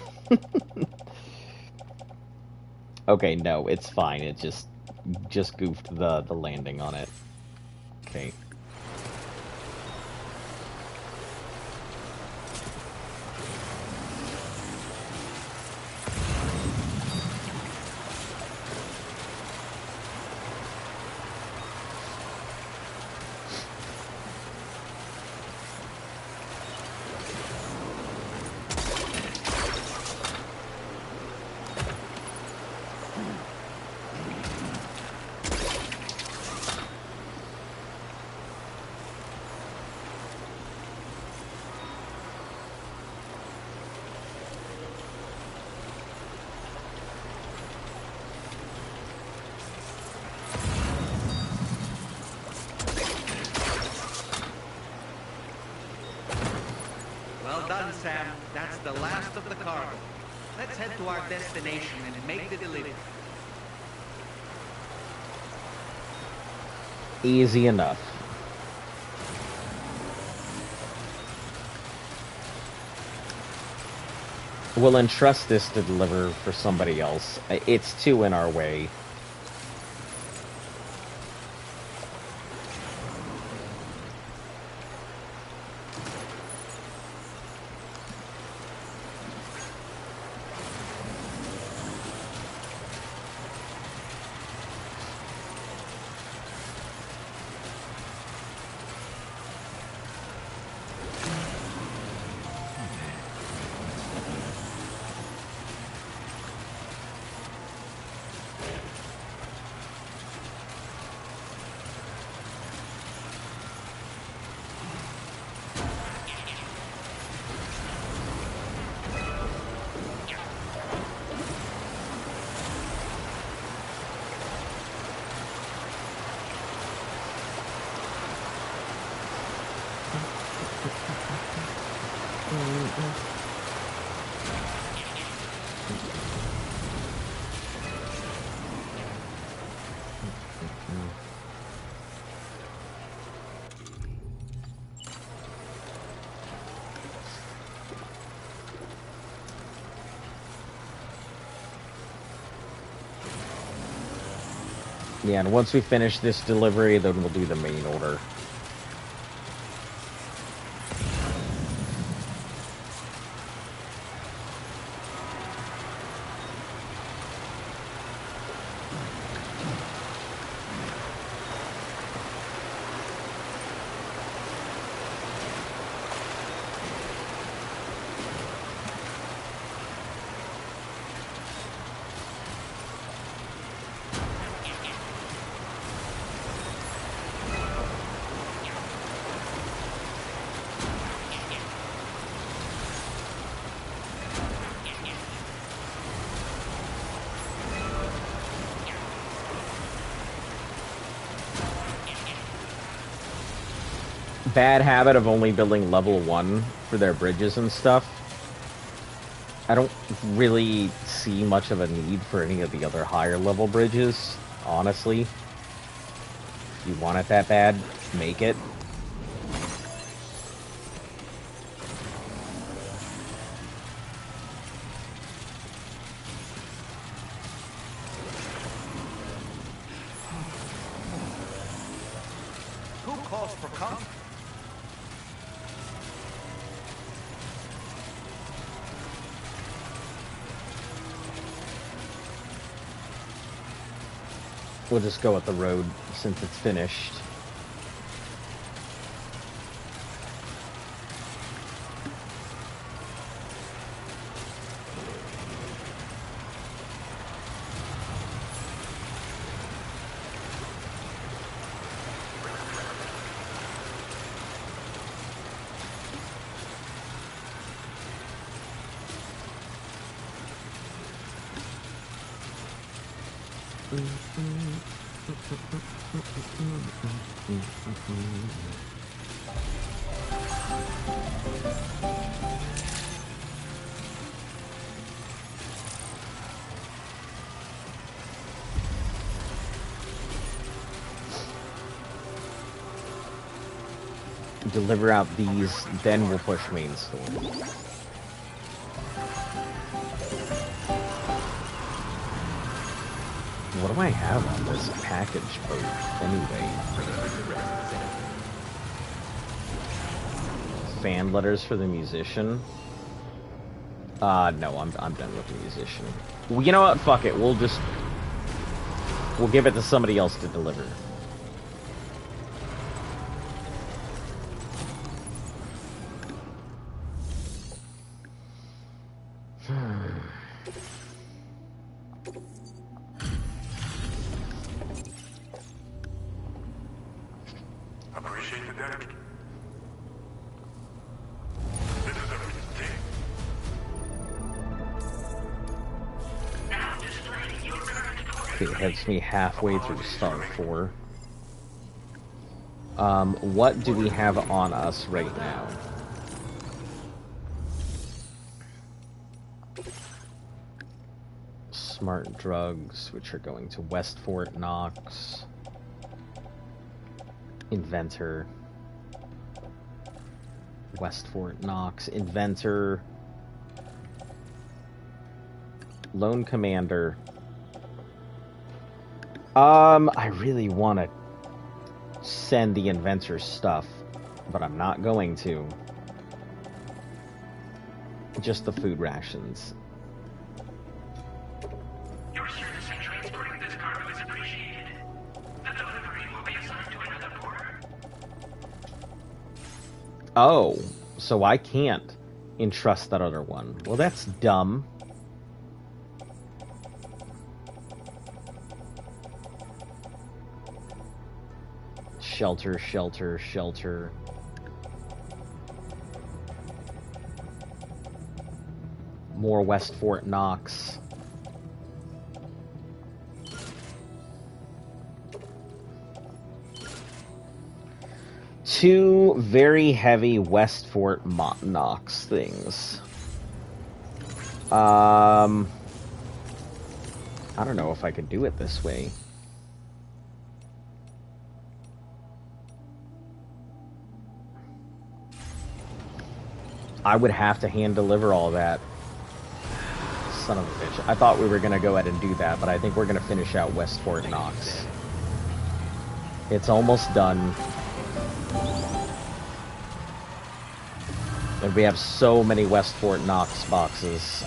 Okay, no, it's fine. It just goofed the landing on it. Okay. Well done, Sam. That's the last of the cargo. Let's head to our destination and make the delivery. Easy enough. We'll entrust this to deliver for somebody else. It's too in our way. Yeah, and once we finish this delivery, then we'll do the main order. bad habit of only building level 1 for their bridges and stuff. I don't really see much of a need for any of the other higher level bridges, honestly. If you want it that bad, make it. Who calls for comfort? We'll just go with the road since it's finished. Deliver out these, then we'll push main store. What do I have on this package boat anyway? Fan letters for the musician? No, I'm done with the musician. Well, you know what? Fuck it. We'll give it to somebody else to deliver. Appreciate the dedication. This is everything. It heads me halfway through Star 4. What do we have on us right now? Smart drugs, which are going to West Fort Knox. Inventor. West Fort Knox. Inventor. Lone Commander. I really want to send the Inventor stuff, but I'm not going to. Just the food rations. Your service in transporting this cargo is appreciated. The delivery will be assigned to another porter. Oh, so I can't entrust that other one. Well, that's dumb. Shelter, shelter, shelter. More West Fort Knox. Two very heavy West Fort Knox things. I don't know if I could do it this way. I would have to hand deliver all that. Son of a bitch. I thought we were going to go ahead and do that, but I think we're going to finish out West Fort Knox. It's almost done. And we have so many West Fort Knox boxes.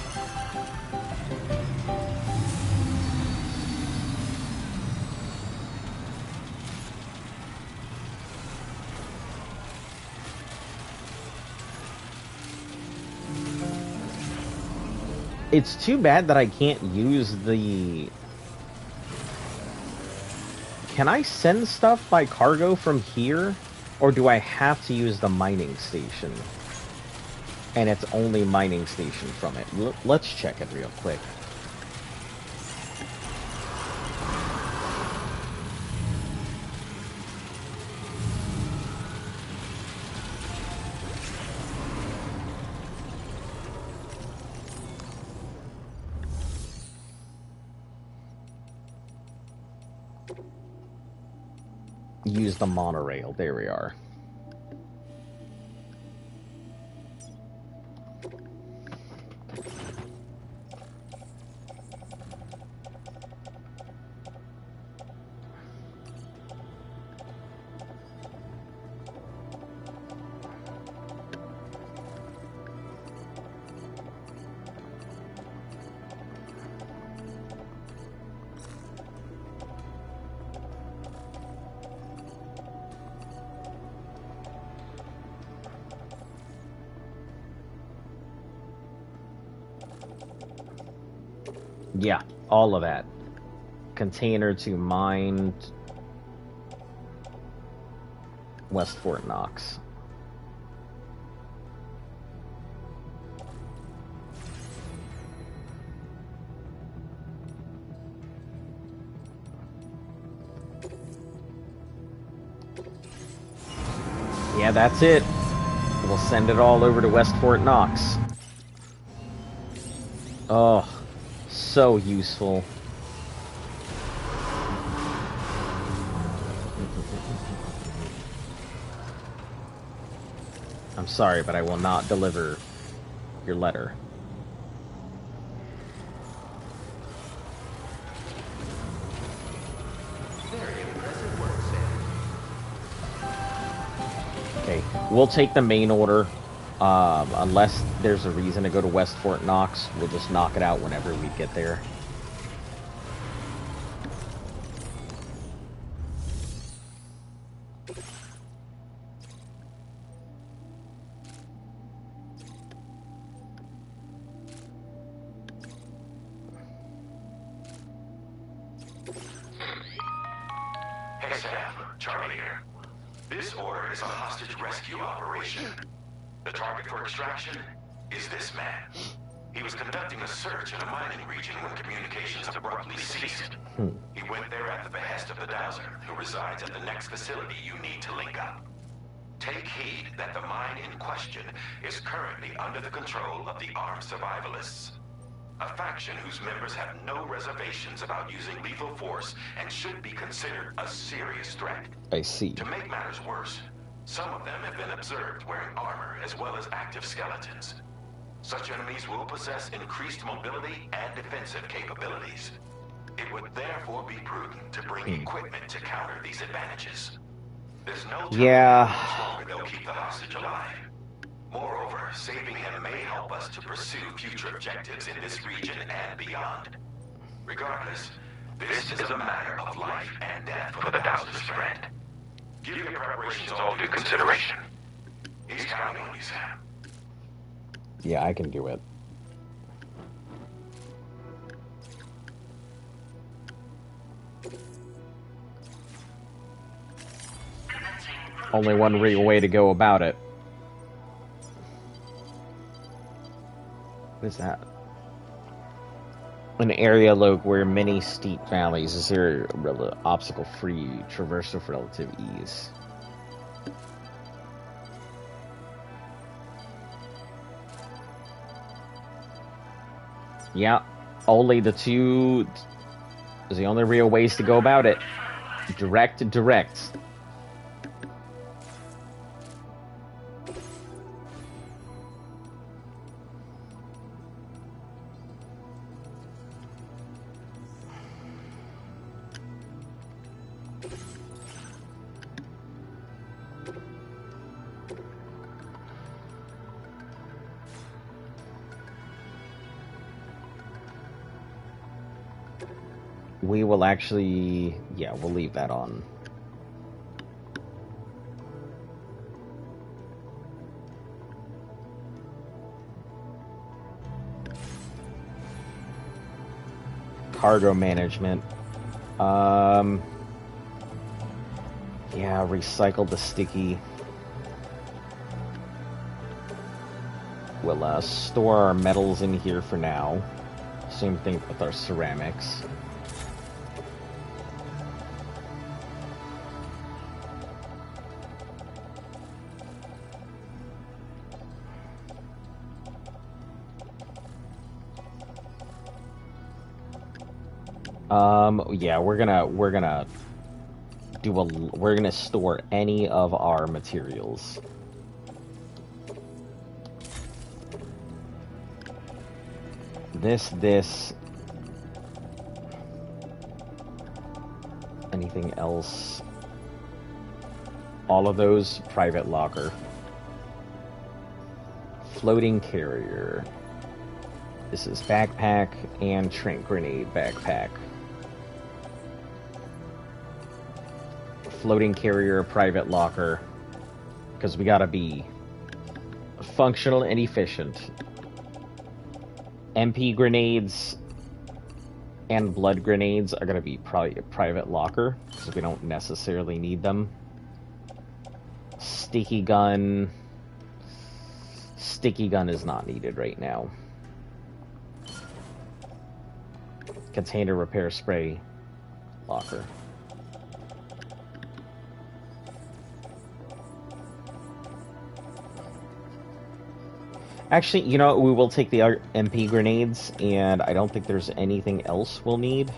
It's too bad that I can't use the... Can I send stuff by cargo from here? Or do I have to use the mining station? And it's only mining station from it. Let's check it real quick. use the monorail. There we are. Yeah, all of that. Container to mine West Fort Knox. Yeah, that's it. We'll send it all over to West Fort Knox. Oh, so useful. I'm sorry, but I will not deliver your letter. Very impressive work, Sam. Okay, we'll take the main order. Unless there's a reason to go to West Fort Knox, we'll just knock it out whenever we get there. Hey Sam, Charlie here. This order is a hostage rescue operation. The target for extraction is this man. He was conducting a search in a mining region when communications abruptly ceased. He went there at the behest of the Dowser, who resides at the next facility you need to link up. Take heed that the mine in question is currently under the control of the armed survivalists. A faction whose members have no reservations about using lethal force and should be considered a serious threat. I see. To make matters worse, some of them have been observed wearing armor as well as active skeletons. Such enemies will possess increased mobility and defensive capabilities. It would therefore be prudent to bring equipment to counter these advantages. There's no telling how much longer they'll keep the hostage alive. Moreover, saving him may help us to pursue future objectives in this region and beyond. Regardless, this is a matter of life and death for the Dowser's friend. Give your preparations all due consideration. He's counting on you, Sam. Yeah, I can do it. Only one real way to go about it. What is that? An area where many steep valleys is there obstacle-free traversal with relative ease. Yeah, only the two is the only real ways to go about it. Direct to direct. We will actually, yeah, we'll leave that on. Cargo management. Yeah, recycle the sticky. We'll store our metals in here for now. Same thing with our ceramics. Yeah, we're gonna store any of our materials. This. Anything else? All of those, private locker. Floating carrier. This is backpack and tranq grenade backpack. Floating carrier, private locker. Because we gotta be functional and efficient. MP grenades and blood grenades are gonna be probably a private locker, because we don't necessarily need them. Sticky gun. Sticky gun is not needed right now. Container repair spray. Locker. Actually, you know what? We will take the MP grenades, and I don't think there's anything else we'll need.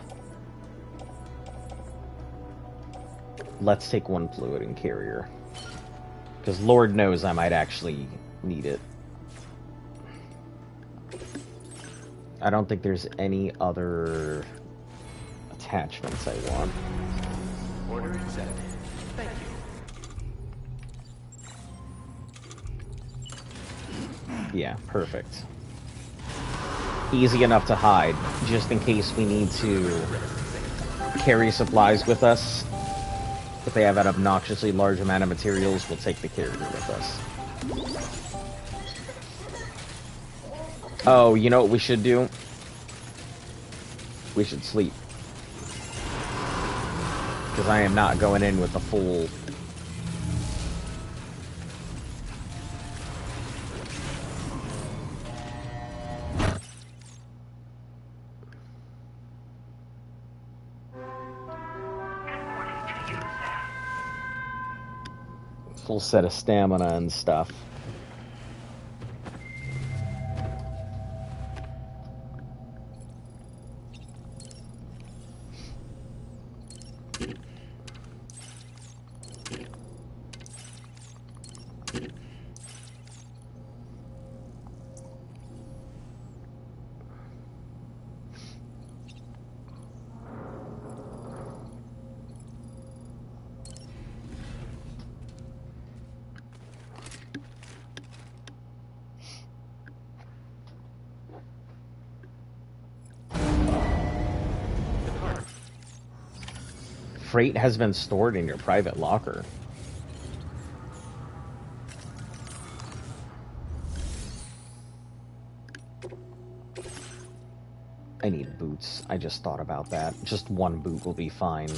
Let's take one floating carrier. Because Lord knows I might actually need it. I don't think there's any other attachments I want. Order accepted. Thank you. Yeah, perfect. Easy enough to hide, just in case we need to carry supplies with us. If they have an obnoxiously large amount of materials, we'll take the carrier with us. Oh, you know what we should do? We should sleep. Because I am not going in with the full... full set of stamina and stuff. Freight has been stored in your private locker. I need boots. I just thought about that. Just one boot will be fine.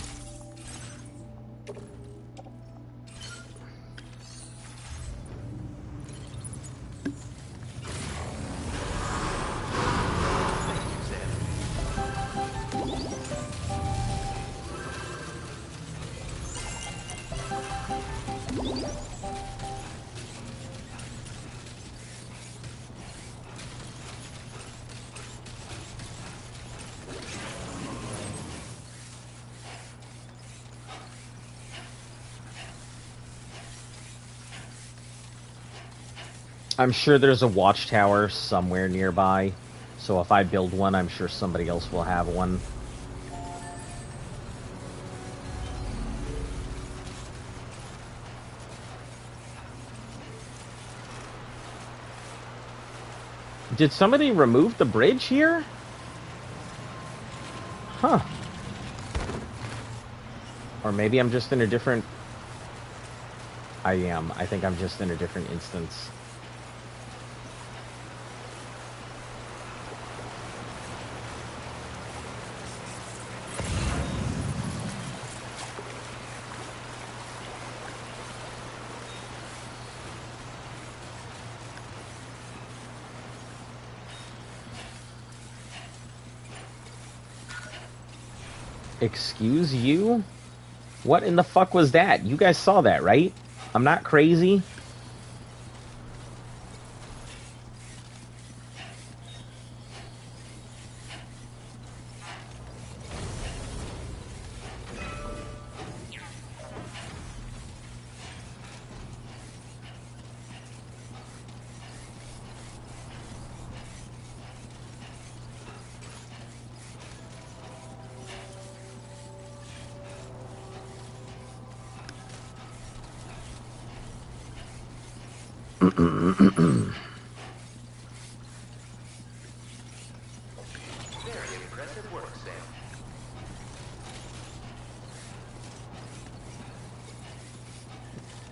I'm sure there's a watchtower somewhere nearby, so if I build one, I'm sure somebody else will have one. Did somebody remove the bridge here? Huh. Or maybe I'm just in a different... I am. I think I'm just in a different instance. Excuse you? What in the fuck was that? You guys saw that, right? I'm not crazy. Very impressive work,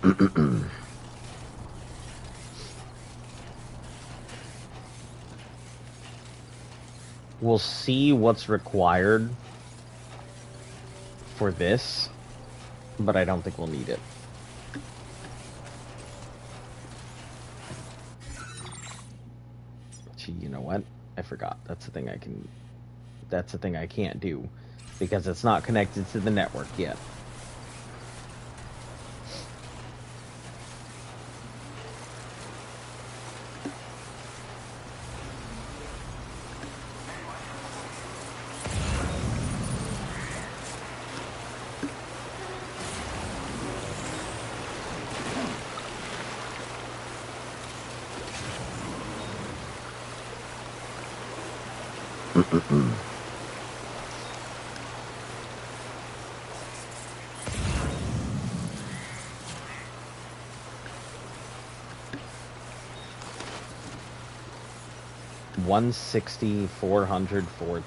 Sam. We'll see what's required for this, but I don't think we'll need it. Gee, you know what? I forgot. That's the thing I can... That's the thing I can't do, because it's not connected to the network yet. $160, $400, $420.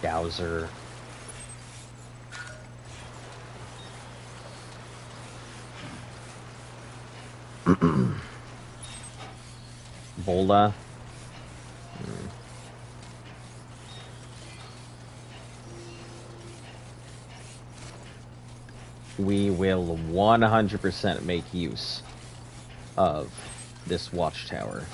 Dowser. Bola. We will 100% make use of this watchtower.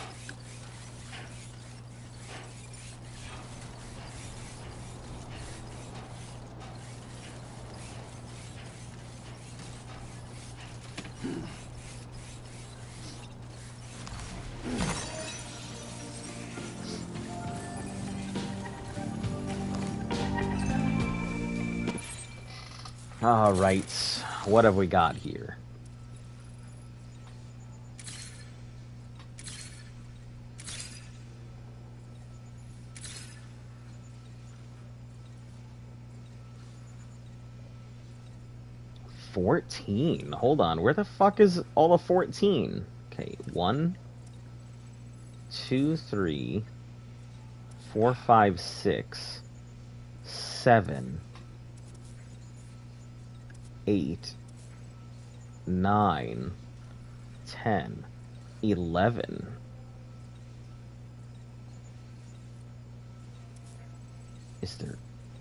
All right, what have we got here? $14. Hold on, where the fuck is all the 14? Okay, 1, 2, 3, 4, 5, 6, 7, 8, 9, 10, 11.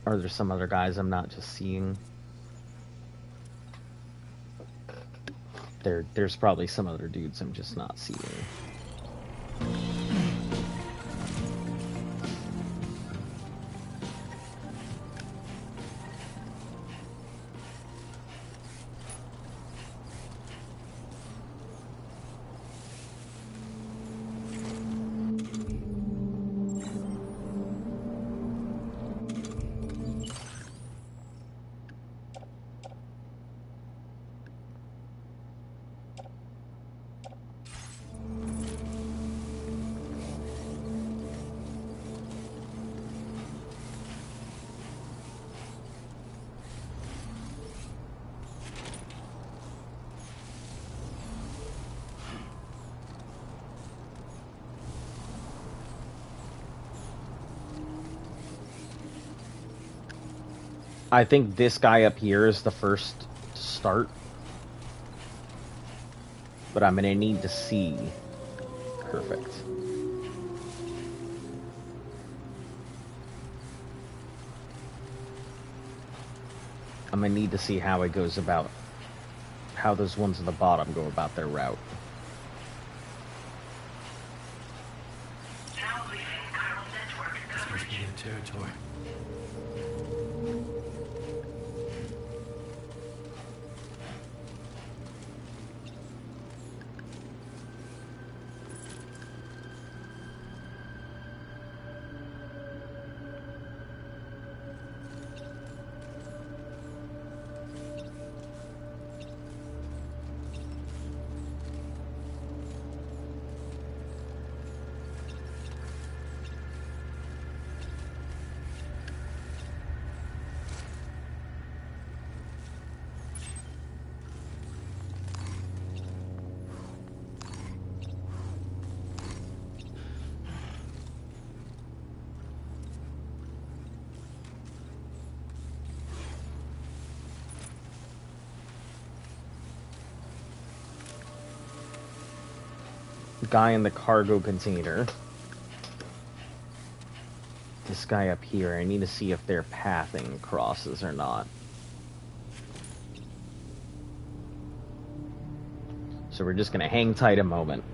Are there some other guys I'm not just seeing? There's probably some other dudes I'm just not seeing. I think this guy up here is the first to start. But I'm gonna need to see. Perfect. I'm gonna need to see how it goes about, how those ones at the bottom go about their route. Now leaving Chiral network coverage. Territory. Guy in the cargo container. This guy up here, I need to see if their pathing crosses or not. So we're just gonna hang tight a moment.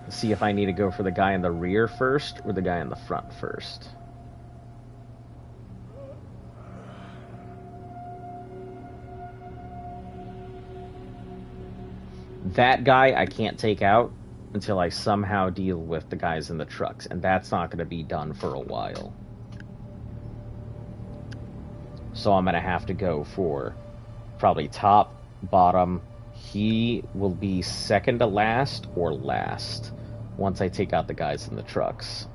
See if I need to go for the guy in the rear first or the guy in the front first. That guy I can't take out until I somehow deal with the guys in the trucks, and that's not going to be done for a while. So I'm going to have to go for probably top, bottom. He will be second to last or last once I take out the guys in the trucks.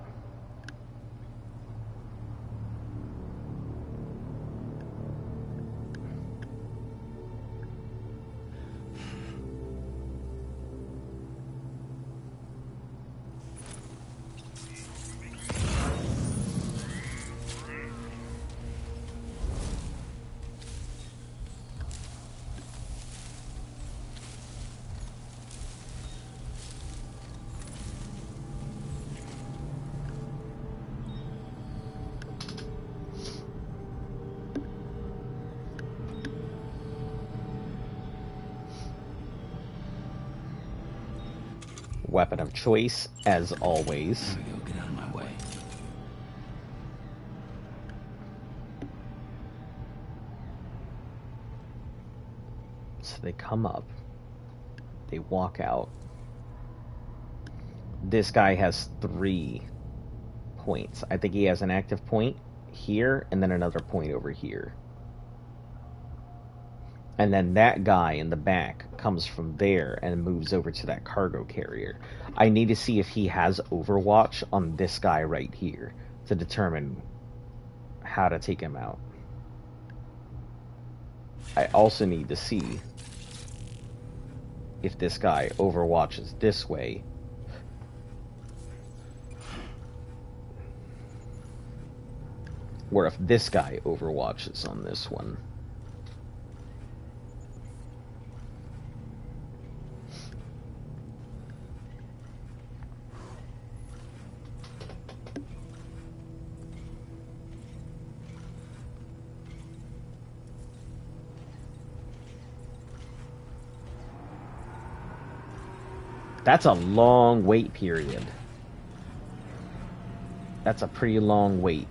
Weapon of choice, as always. There we go, get out of my way. So they come up. They walk out. This guy has 3 points. I think he has an active point here, and then another point over here. And then that guy in the back comes from there and moves over to that cargo carrier. I need to see if he has Overwatch on this guy right here to determine how to take him out. I also need to see if this guy overwatches this way. Or if this guy overwatches on this one. That's a long wait period. That's a pretty long wait.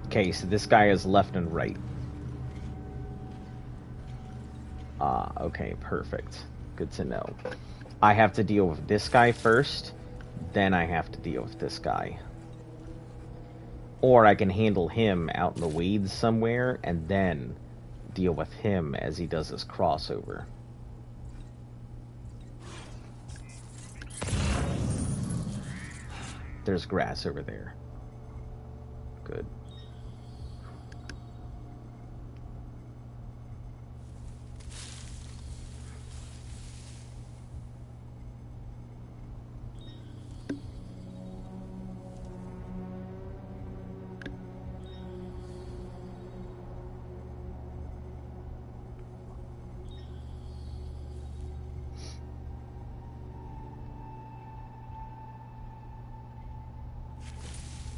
Okay, so this guy is left and right. Okay, perfect. Good to know. I have to deal with this guy first, then I have to deal with this guy. Or I can handle him out in the weeds somewhere, and then deal with him as he does his crossover. There's grass over there. Good.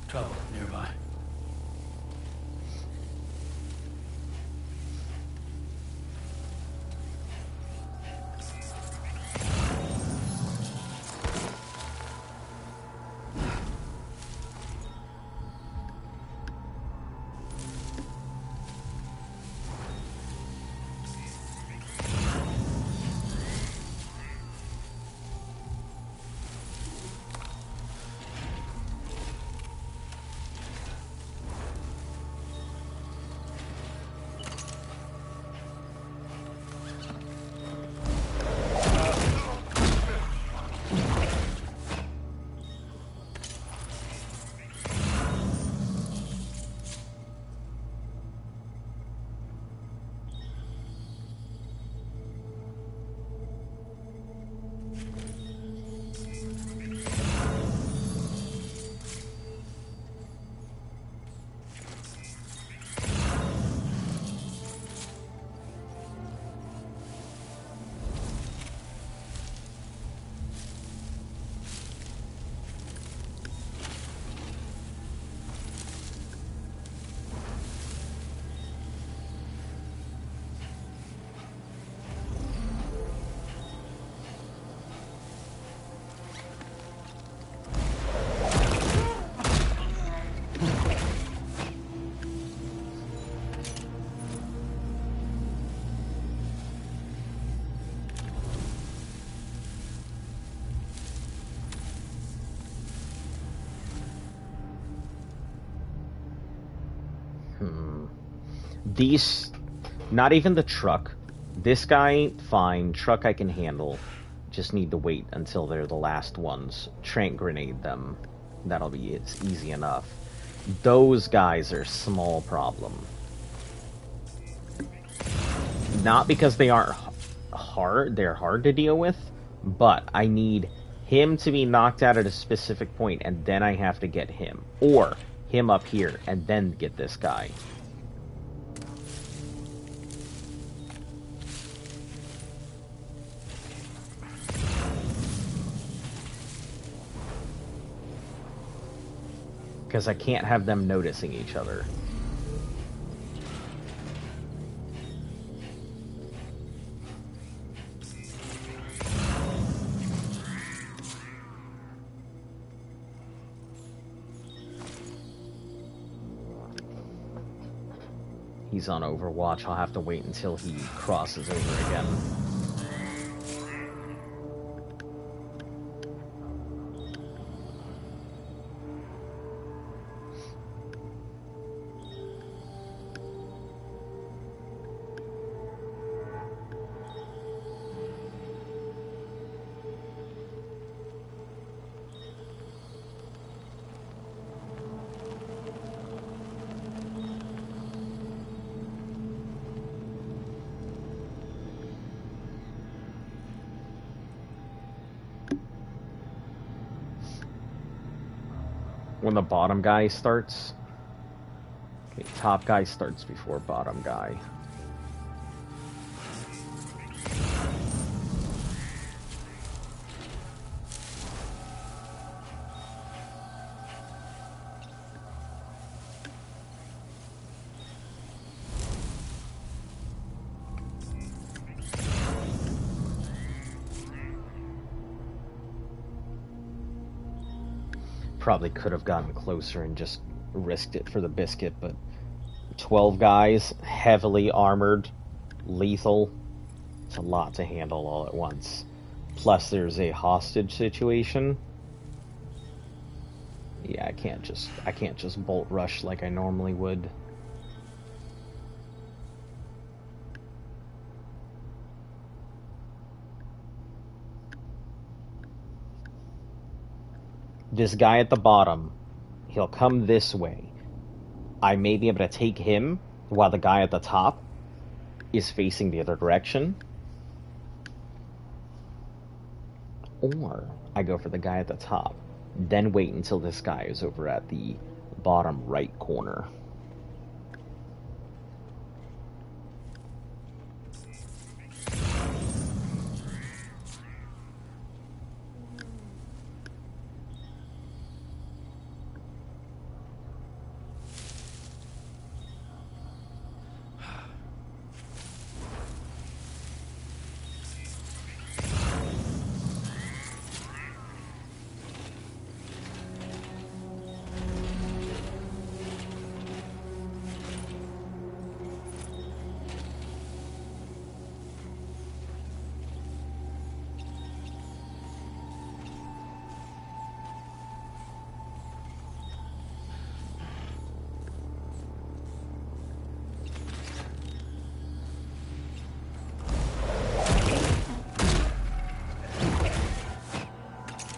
Trouble nearby. These, not even the truck. This guy, fine. Truck I can handle. Just need to wait until they're the last ones. Trank grenade them. It's easy enough. Those guys are small problem. Not because they aren't hard, they're hard to deal with, but I need him to be knocked out at a specific point, and then I have to get him. Or him up here, and then get this guy. Because I can't have them noticing each other. He's on Overwatch. I'll have to wait until he crosses over again. When the bottom guy starts. Okay, top guy starts before bottom guy. Probably could have gotten closer and just risked it for the biscuit, but 12 guys, heavily armored, lethal. It's a lot to handle all at once. Plus there's a hostage situation. Yeah, I can't just bolt rush like I normally would. This guy at the bottom, he'll come this way. I may be able to take him while the guy at the top is facing the other direction. Or I go for the guy at the top, then wait until this guy is over at the bottom right corner.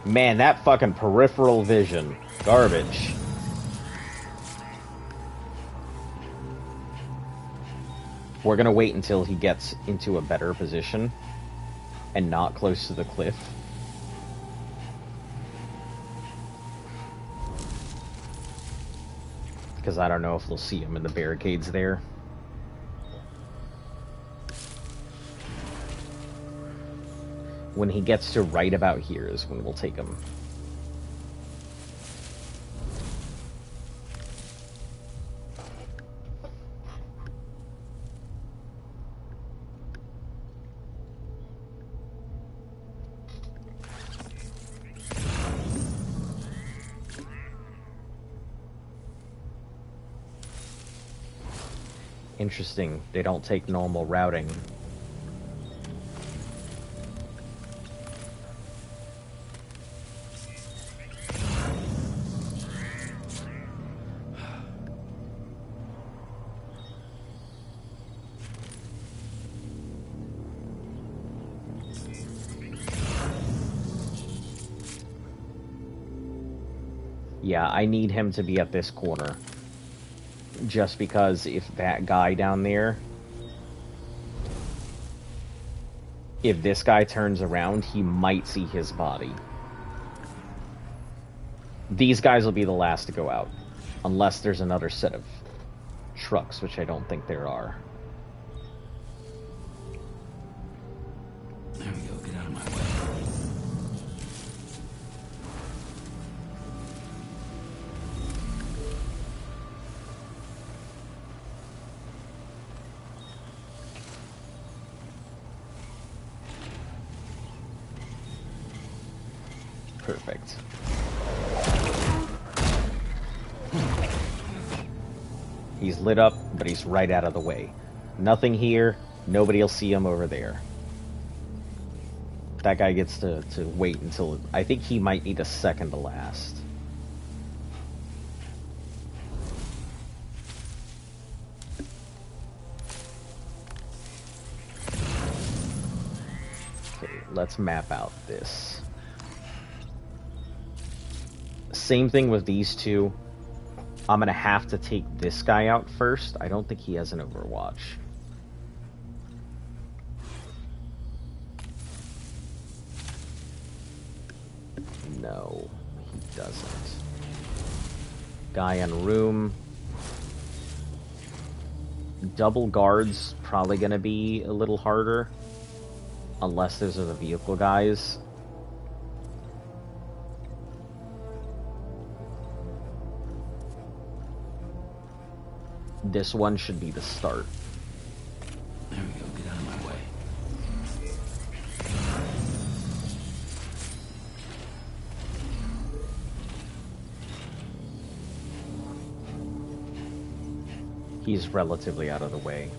Man, that fucking peripheral vision. Garbage. We're gonna wait until he gets into a better position and not close to the cliff. Because I don't know if we'll see him in the barricades there. When he gets to right about here is when we'll take him. Interesting, they don't take normal routing. Yeah, I need him to be at this corner. Just because if that guy down there... If this guy turns around, he might see his body. These guys will be the last to go out. Unless there's another set of trucks, which I don't think there are. There we go, get out of my way. Perfect. He's lit up, but he's right out of the way. Nothing here. Nobody will see him over there. That guy gets to wait until... I think he might need a second to last. Okay, let's map out this. Same thing with these two. I'm gonna have to take this guy out first. I don't think he has an Overwatch. No, he doesn't. Guy in room. Double guards probably gonna be a little harder. Unless those are the vehicle guys. This one should be the start. There we go, get out of my way. He's relatively out of the way.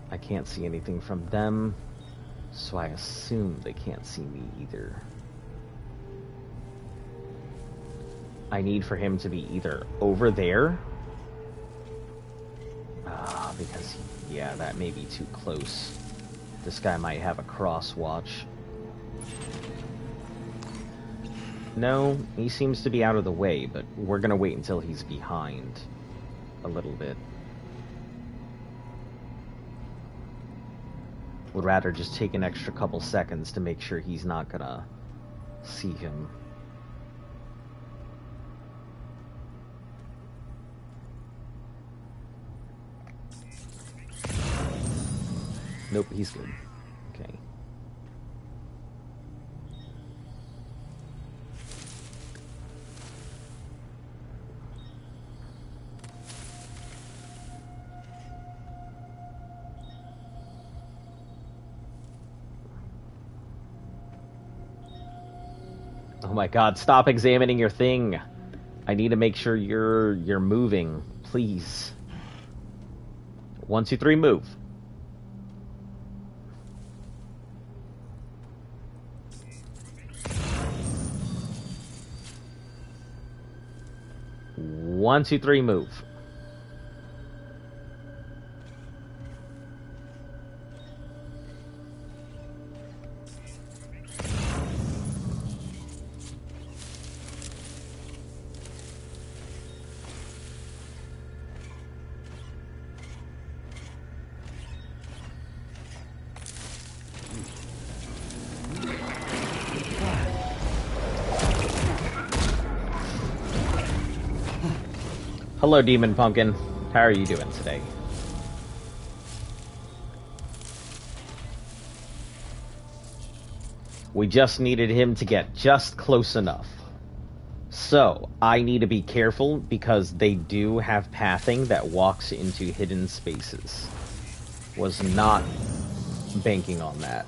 I can't see anything from them, so I assume they can't see me either. I need for him to be either over there, because, yeah, that may be too close. This guy might have a cross watch. No, he seems to be out of the way, but we're gonna wait until he's behind a little bit. Would rather just take an extra couple seconds to make sure he's not gonna see him. Nope, he's good. Okay. Oh my god, stop examining your thing. I need to make sure you're moving, please. 1, 2, 3, move. One, two, three, move. Hello, Demon Pumpkin. How are you doing today? We just needed him to get just close enough. So, I need to be careful because they do have pathing that walks into hidden spaces. Was not banking on that.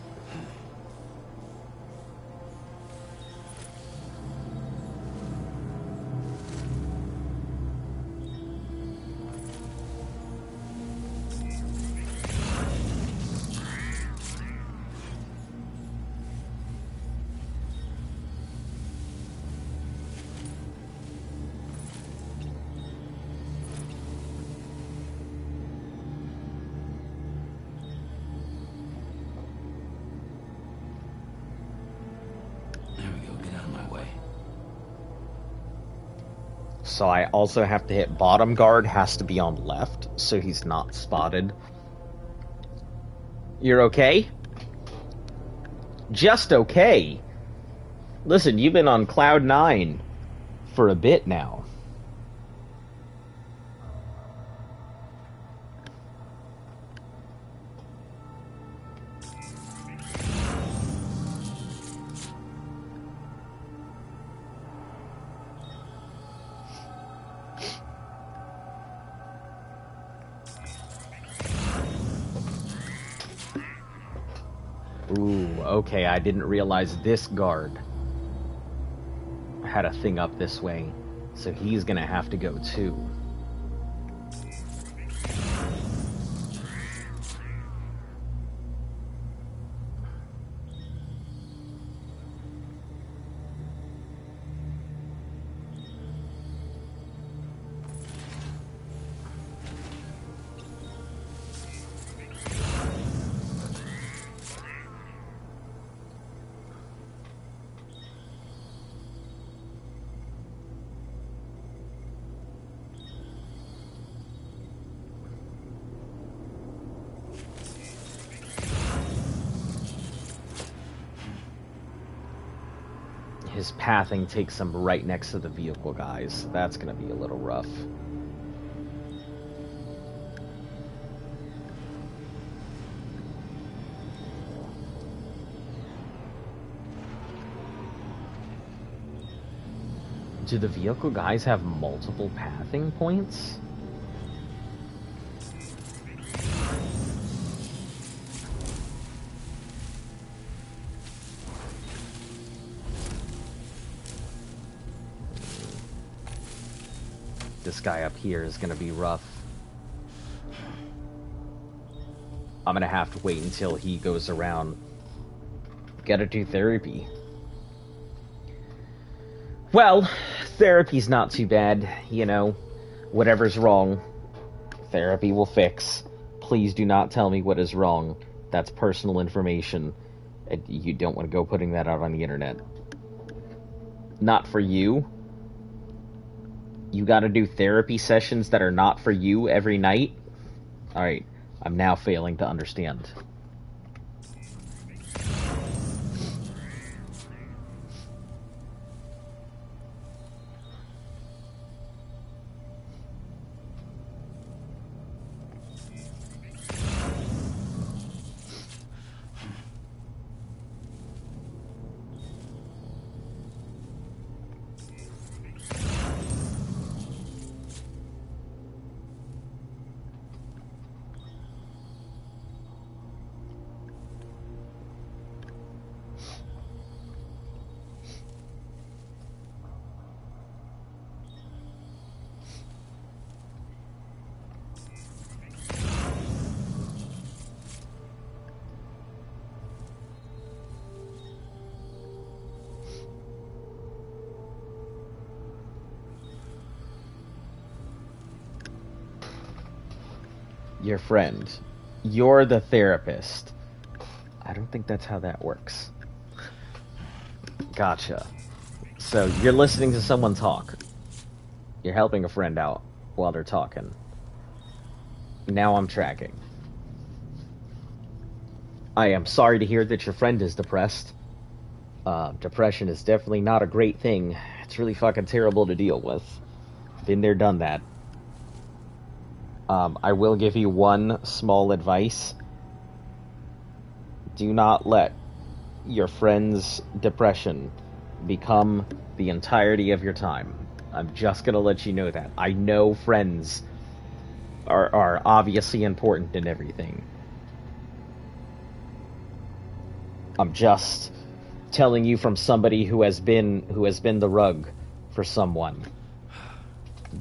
So I also have to hit bottom guard, has to be on left, so he's not spotted. You're okay? Just okay. Listen, you've been on cloud 9 for a bit now. Ooh, okay, I didn't realize this guard had a thing up this way, so he's gonna have to go too. His pathing takes him right next to the vehicle, guys. That's gonna be a little rough. Do the vehicle guys have multiple pathing points? This guy up here is gonna be rough. I'm gonna have to wait until he goes around. Gotta do therapy. Well, therapy's not too bad, you know. Whatever's wrong, therapy will fix. Please do not tell me what is wrong. That's personal information. You don't want to go putting that out on the internet. Not for you. You gotta do therapy sessions that are not for you every night? Alright, I'm now failing to understand. Your friend. You're the therapist. I don't think that's how that works. Gotcha. So, you're listening to someone talk. You're helping a friend out while they're talking. Now I'm tracking. I am sorry to hear that your friend is depressed. Depression is definitely not a great thing. It's really fucking terrible to deal with. Been there, done that. I will give you one small advice. Do not let your friend's depression become the entirety of your time. I'm just gonna let you know that. I know friends are obviously important in everything. I'm just telling you from somebody who has been the rug for someone.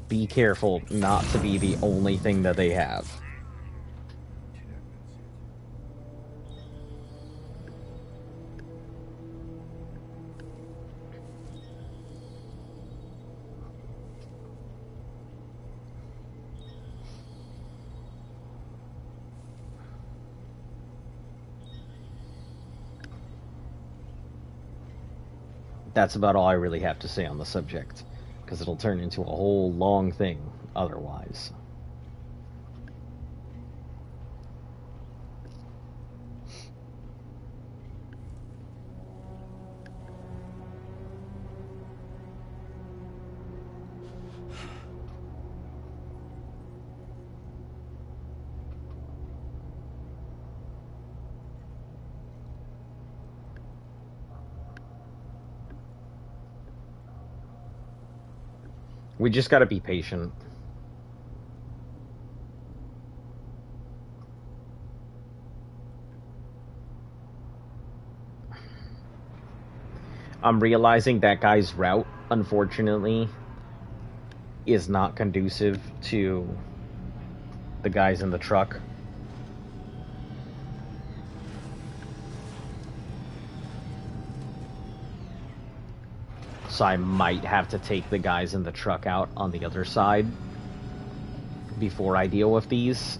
Be careful not to be the only thing that they have. That's about all I really have to say on the subject. because it'll turn into a whole long thing otherwise. We just gotta be patient. I'm realizing that guy's route, unfortunately, is not conducive to the guys in the truck. So I might have to take the guys in the truck out on the other side before I deal with these.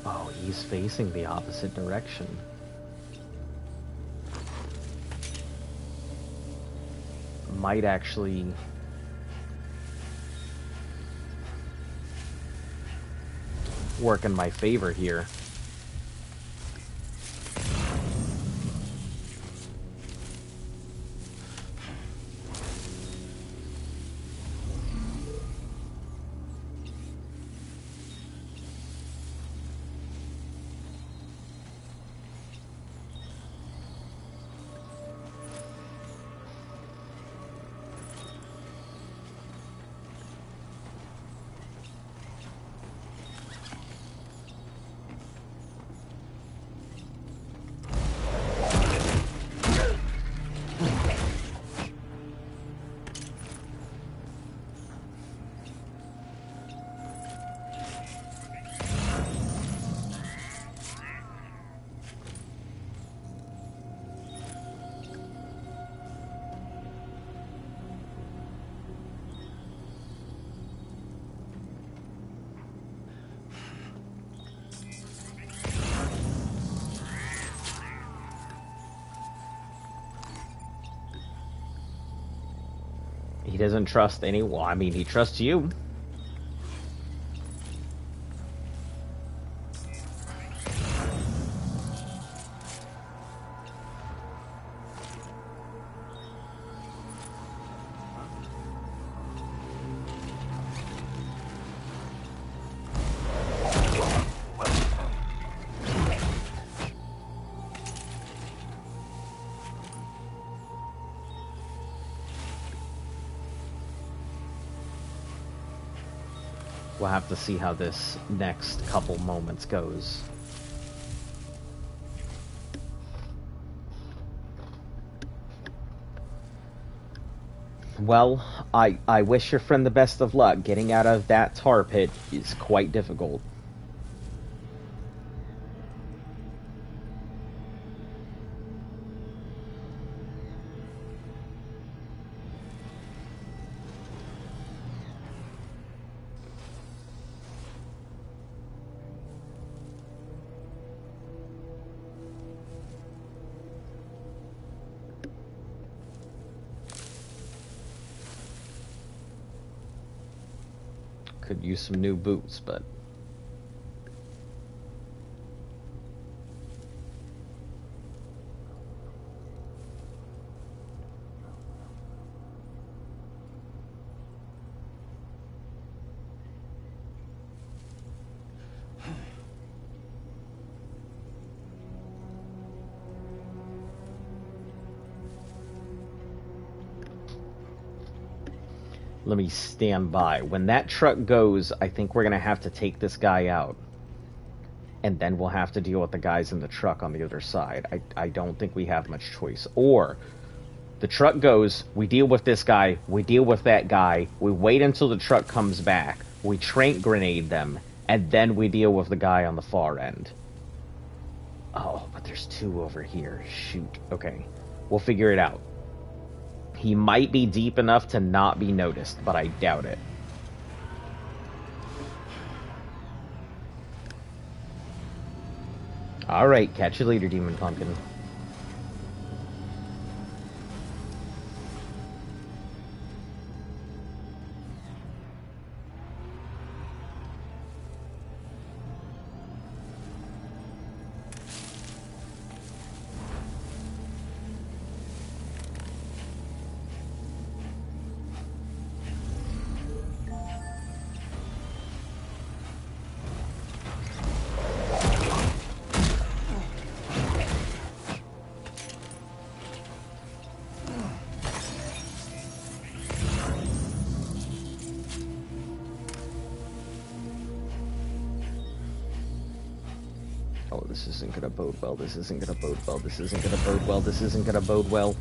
Oh, he's facing the opposite direction. Might actually work in my favor here. He doesn't trust anyone. I mean, he trusts you. We'll have to see how this next couple moments goes. Well, I wish your friend the best of luck. Getting out of that tar pit is quite difficult. Could use some new boots, but let me stand by. When that truck goes, I think we're going to have to take this guy out. And then we'll have to deal with the guys in the truck on the other side. I don't think we have much choice. Or, the truck goes, we deal with this guy, we deal with that guy, we wait until the truck comes back, we tranq grenade them, and then we deal with the guy on the far end. Oh, but there's two over here. Shoot. Okay. We'll figure it out. He might be deep enough to not be noticed, but I doubt it. Alright, catch you later, Demon Pumpkin. Oh, this isn't gonna bode well, this isn't gonna bode well, this isn't gonna bode well, this isn't gonna bode well.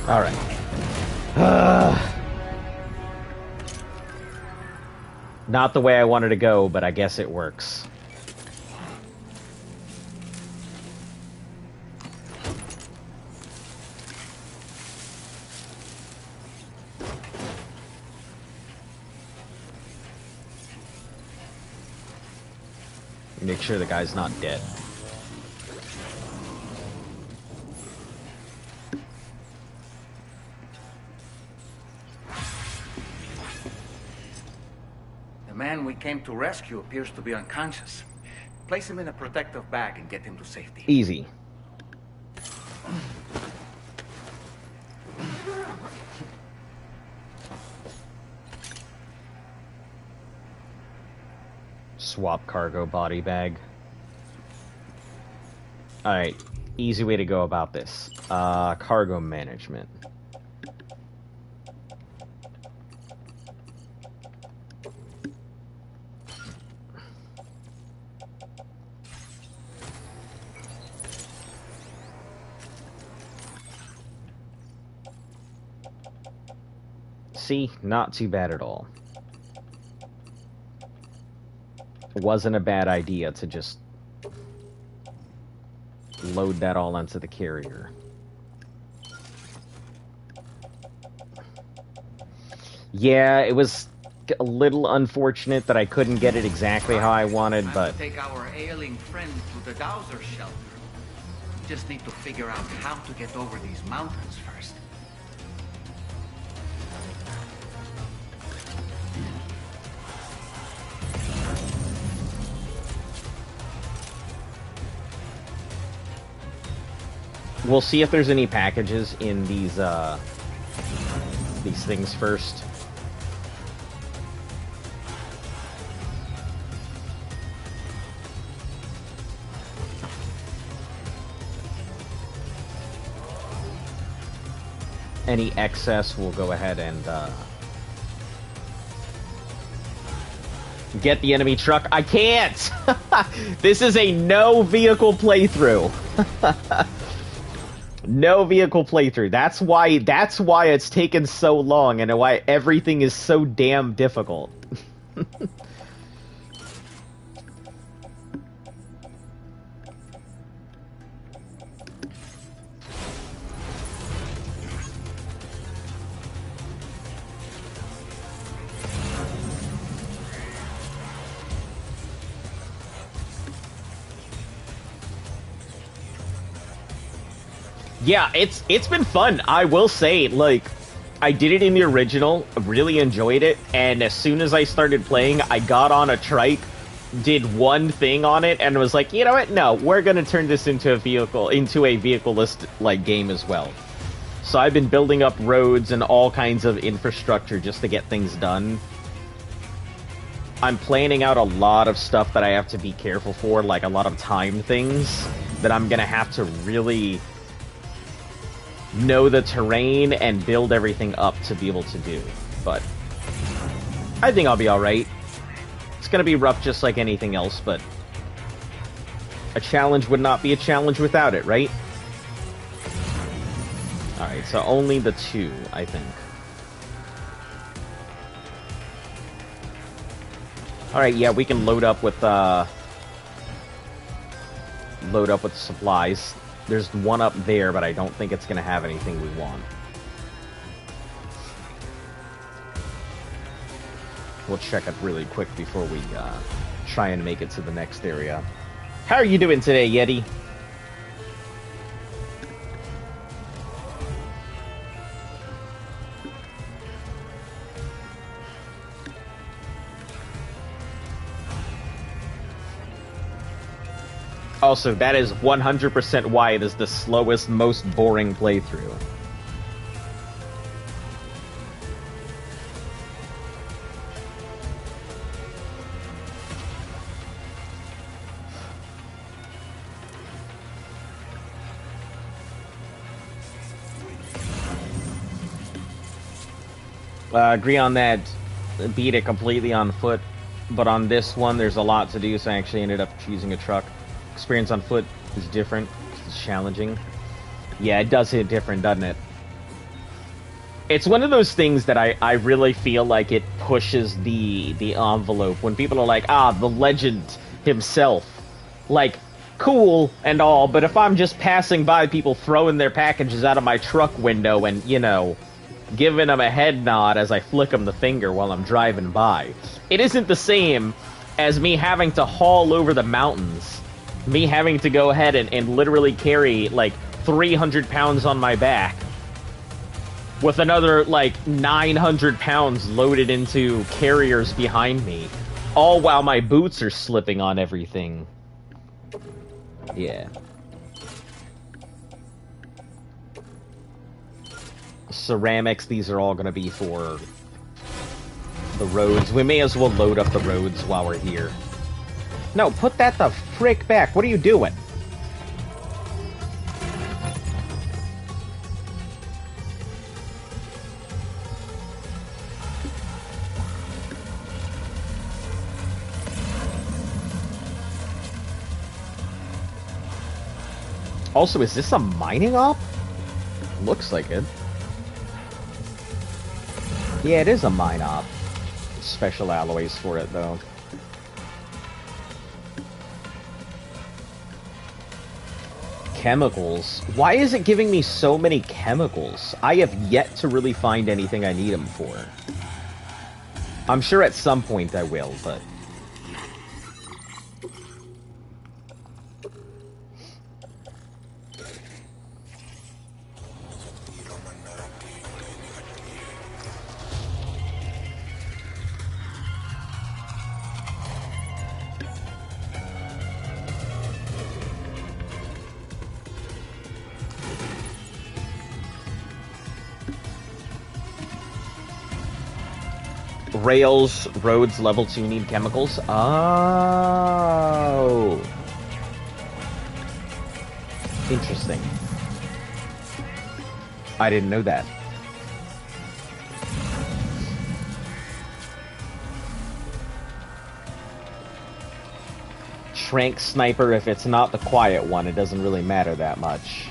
Alright. Not the way I wanted to go, but I guess it works. Make sure the guy's not dead. The man we came to rescue appears to be unconscious. Place him in a protective bag and get him to safety. Easy. Swap cargo body bag. Alright, easy way to go about this. Cargo management. See, not too bad at all. It wasn't a bad idea to just load that all onto the carrier. Yeah, it was a little unfortunate that I couldn't get it exactly how I wanted, but... Take our ailing friend to the Dowser shelter. We just need to figure out how to get over these mountains first. We'll see if there's any packages in these things first. Any excess, we'll go ahead and get the enemy truck. I can't! This is a no vehicle playthrough. No vehicle playthrough. That's why it's taken so long and why everything is so damn difficult. Yeah, it's been fun. I will say, like, I did it in the original, really enjoyed it, and as soon as I started playing, I got on a trike, did one thing on it, and was like, you know what? No, we're gonna turn this into a vehicle-less like game as well. So I've been building up roads and all kinds of infrastructure just to get things done. I'm planning out a lot of stuff that I have to be careful for, like a lot of time things that I'm gonna have to really know the terrain and build everything up to be able to do. But I think I'll be alright. It's gonna be rough just like anything else, but a challenge would not be a challenge without it, right? Alright, so only the two, I think. Alright, yeah, we can load up with supplies. There's one up there, but I don't think it's going to have anything we want. We'll check it really quick before we try and make it to the next area. How are you doing today, Yeti? Also, that is 100% why it is the slowest, most boring playthrough. Agree on that. Beat it completely on foot. But on this one, there's a lot to do, so I actually ended up choosing a truck. Experience on foot is different. It's challenging. Yeah, it does hit different, doesn't it? It's one of those things that I really feel like it pushes the envelope. When people are like, the legend himself. Like, cool and all, but if I'm just passing by people throwing their packages out of my truck window and, you know, giving them a head nod as I flick them the finger while I'm driving by, it isn't the same as me having to haul over the mountains. Me having to go ahead and literally carry, like, 300 pounds on my back. With another, like, 900 pounds loaded into carriers behind me. All while my boots are slipping on everything. Yeah. Ceramics, these are all gonna be for the roads. We may as well load up the roads while we're here. No, put that the frick back. What are you doing? Also, is this a mining op? Looks like it. Yeah, it is a mine op. Special alloys for it, though. Chemicals. Why is it giving me so many chemicals? I have yet to really find anything I need them for. I'm sure at some point I will, but... Rails, roads, level 2 need chemicals? Oh. Interesting. I didn't know that. Trank Sniper, if it's not the quiet one, it doesn't really matter that much.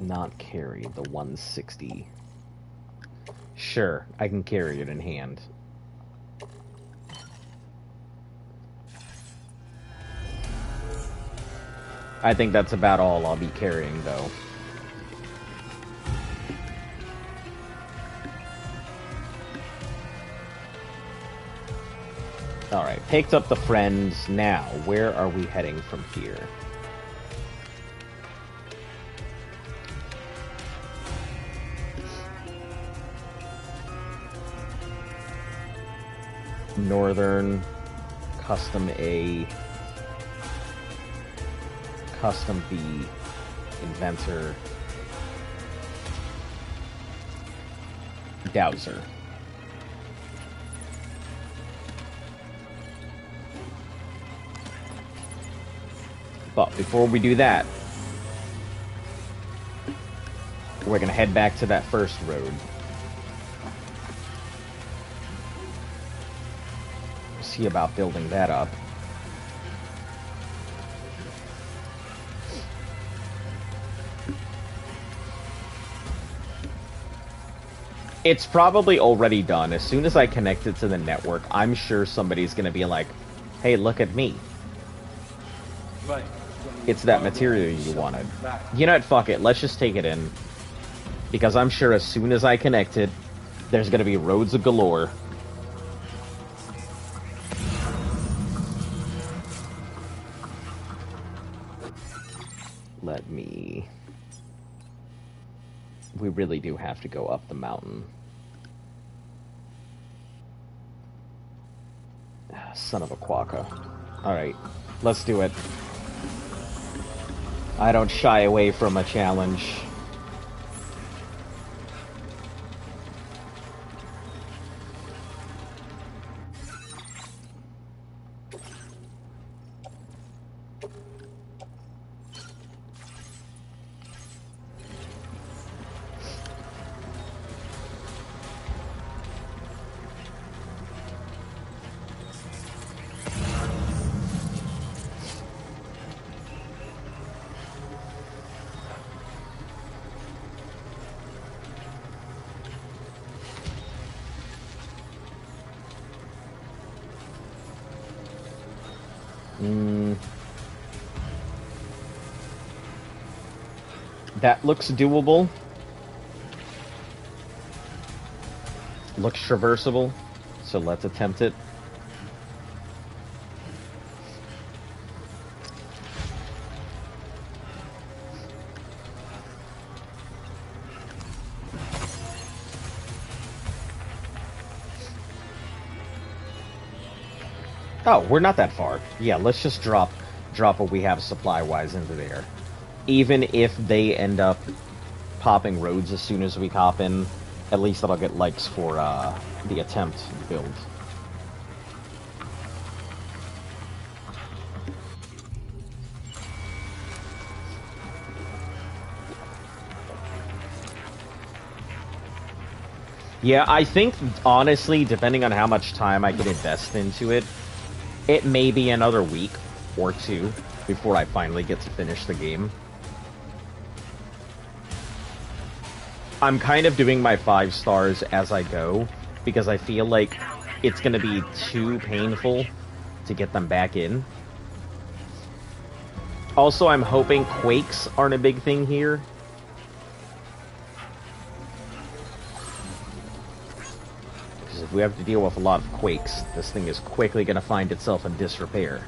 Not carry the 160. Sure, I can carry it in hand. I think that's about all I'll be carrying, though. Alright, picked up the friends. Now, where are we heading from here? Northern, Custom A, Custom B, Inventor, Dowser. But before we do that, we're gonna head back to that first road. See about building that up. It's probably already done. As soon as I connect it to the network, I'm sure somebody's gonna be like, hey, look at me. Right. It's that material you wanted. You know what, fuck it, let's just take it in. Because I'm sure as soon as I connect it, there's gonna be roads of galore. Let me... We really do have to go up the mountain. Son of a quokka. Alright, let's do it. I don't shy away from a challenge. That looks doable. Looks traversable. So let's attempt it. Oh, we're not that far. Yeah, let's just drop what we have supply-wise into there. Even if they end up popping roads as soon as we hop in, at least I'll get likes for the attempt build. Yeah, I think, honestly, depending on how much time I can invest into it, it may be another week or two before I finally get to finish the game. I'm kind of doing my 5 stars as I go, because I feel like Now it's going entering to be Kyle too Network painful coverage. to get them back in. Also, I'm hoping quakes aren't a big thing here. Because if we have to deal with a lot of quakes, this thing is quickly going to find itself in disrepair.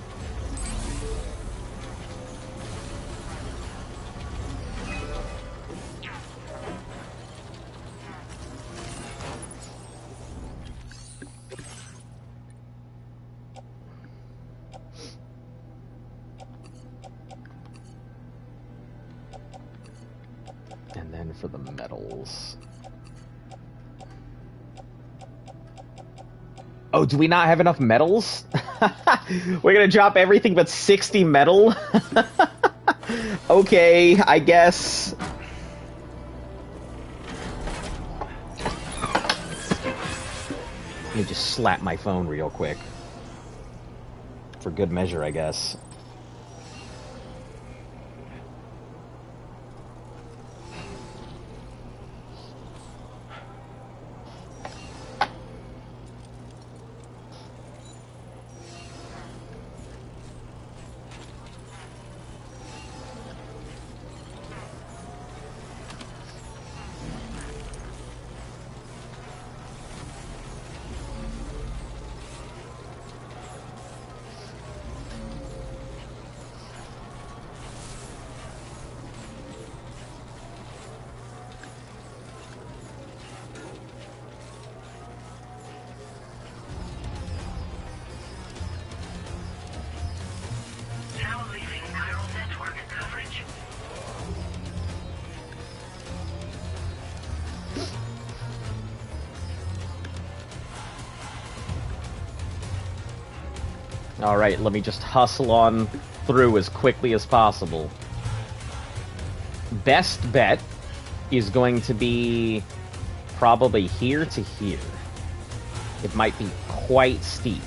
And then for the metals... Oh, do we not have enough metals? We're gonna drop everything but 60 metal? Okay, I guess. Let me just slap my phone real quick. For good measure, I guess. Now leaving Kyle Network coverage. Alright, let me just hustle on through as quickly as possible. Best bet is going to be probably here to here. It might be quite steep,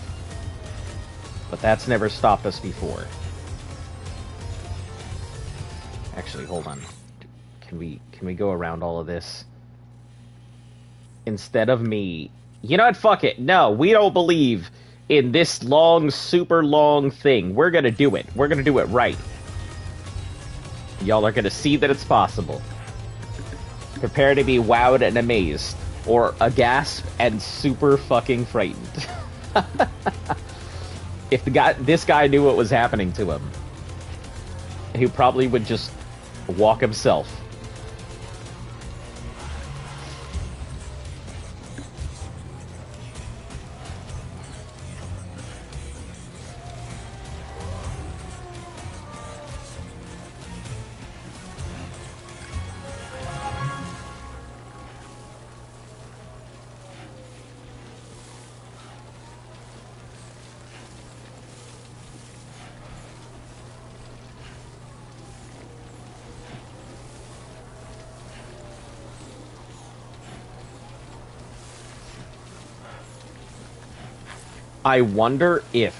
but that's never stopped us before. Actually, hold on. Can we go around all of this? Instead of me... You know what? Fuck it. No, we don't believe in this long, super long thing. We're gonna do it. We're gonna do it right. Y'all are gonna see that it's possible. Prepare to be wowed and amazed. Or aghast and super fucking frightened. If this guy knew what was happening to him, he probably would just walk himself. I wonder if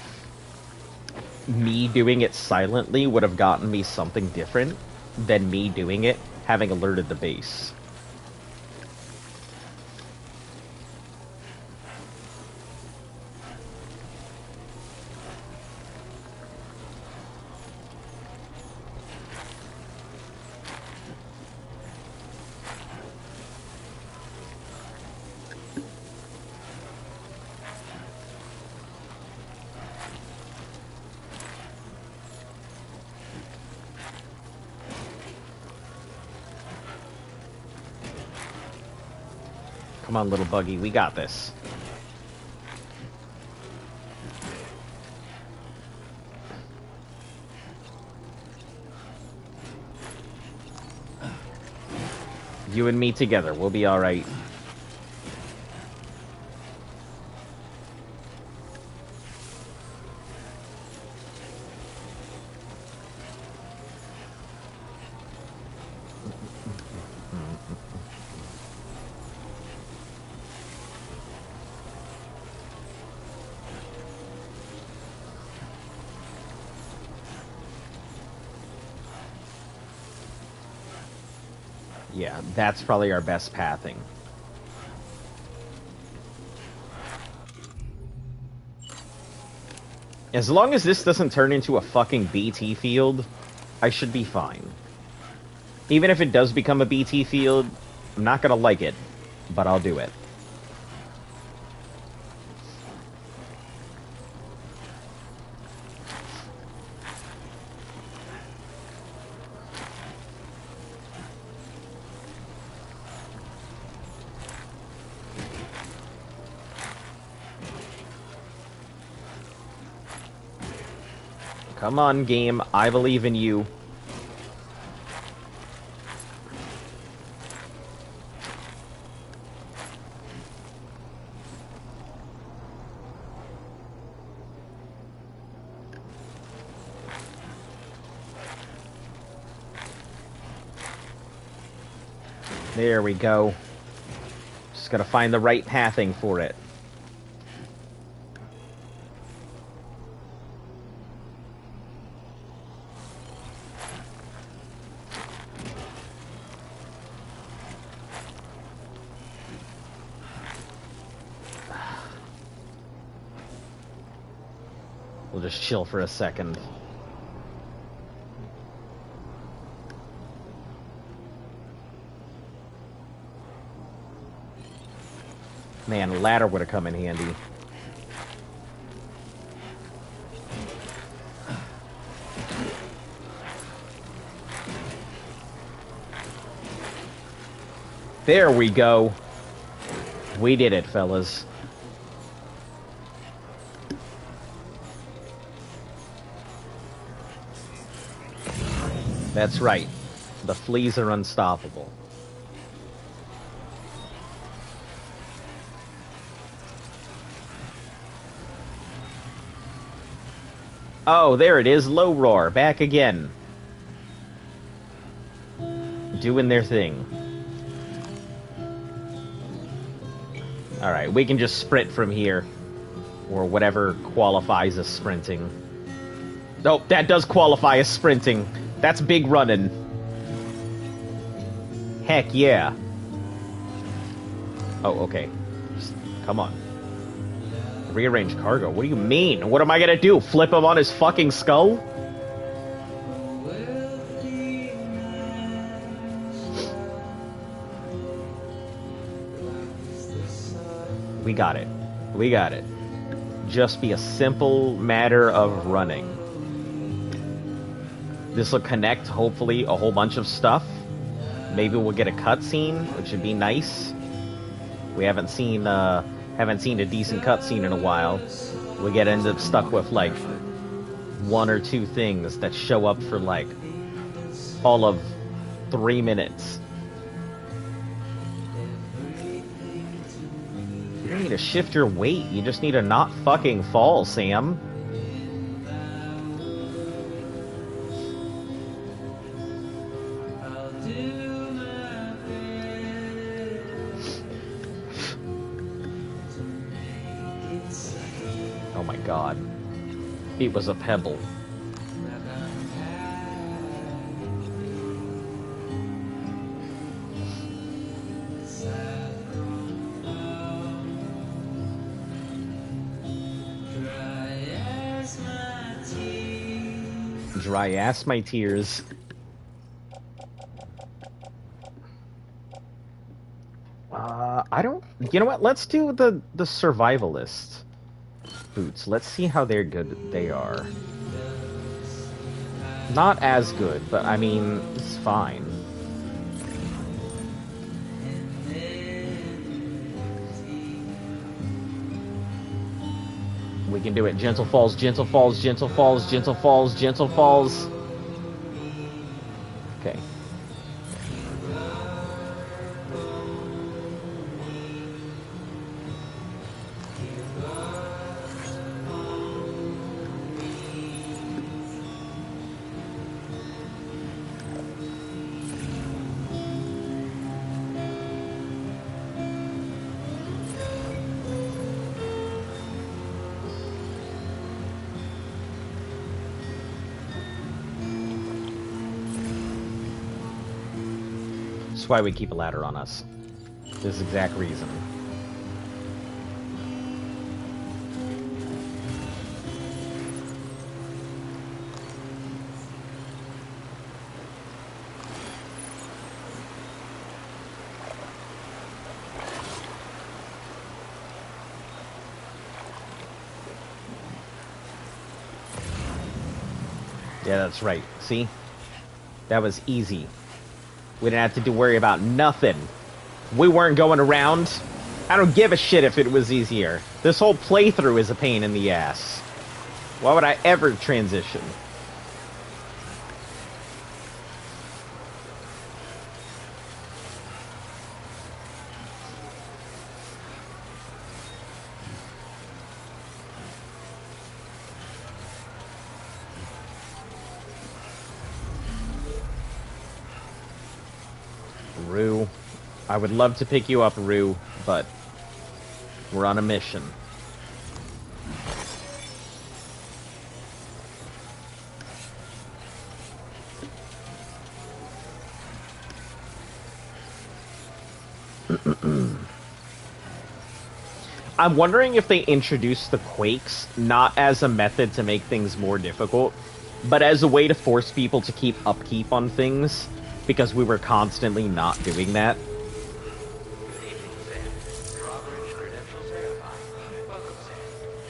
me doing it silently would have gotten me something different than me doing it having alerted the base. Come on, little buggy, we got this. You and me together, we'll be alright. Yeah, that's probably our best pathing. As long as this doesn't turn into a fucking BT field, I should be fine. Even if it does become a BT field, I'm not gonna like it, but I'll do it. Come on, game. I believe in you. There we go. Just gotta find the right pathing for it. We'll just chill for a second. Man, a ladder would have come in handy. There we go. We did it, fellas. That's right. The fleas are unstoppable. Oh, there it is. Low Roar. Back again. Doing their thing. Alright, we can just sprint from here. Or whatever qualifies as sprinting. Oh, that does qualify as sprinting. That's big running. Heck yeah. Oh, okay. Just, come on. Rearrange cargo? What do you mean? What am I gonna do? Flip him on his fucking skull? We got it. We got it. Just be a simple matter of running. This will connect, hopefully, a whole bunch of stuff. Maybe we'll get a cutscene, which would be nice. We haven't seen a decent cutscene in a while. We get ended up stuck with like one or two things that show up for like all of 3 minutes. You don't need to shift your weight. You just need to not fucking fall, Sam. Oh my god. It was a pebble. Dry ass my tears. I don't... You know what? Let's do the survivalist boots. Let's see how they're good they are. Not as good, but I mean, it's fine. We can do it. Gentle falls, gentle falls, gentle falls, gentle falls, gentle falls. Okay. That's why we keep a ladder on us. This exact reason. Yeah, that's right. See? That was easy. We didn't have to worry about nothing. We weren't going around. I don't give a shit if it was easier. This whole playthrough is a pain in the ass. Why would I ever transition? Rue. I would love to pick you up, Rue, but we're on a mission. I'm wondering if they introduced the quakes not as a method to make things more difficult, but as a way to force people to keep upkeep on things, because we were constantly not doing that.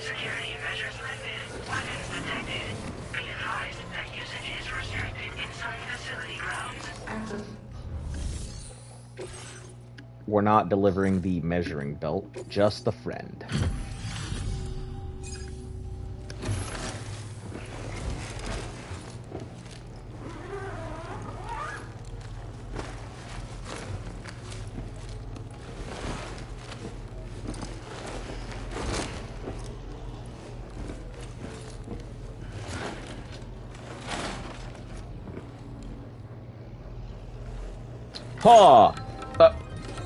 Security measures lifted. Weapons detected. Be advised that usage is restricted inside facility grounds. We're not delivering the measuring belt, just the friend. Huh.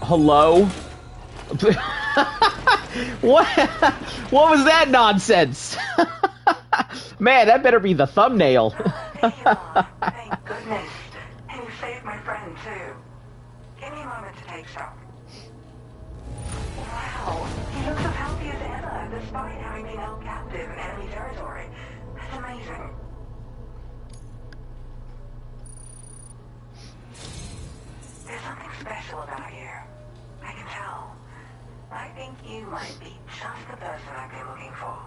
Hello? What was that nonsense? Man, that better be the thumbnail. Thank goodness. And you saved my friend, too. Give me a moment to take stock. Wow, he looks as healthy as ever, despite having been held captive in enemy territory. That's amazing. There's something special about you. I can tell. I think you might be just the person I've been looking for.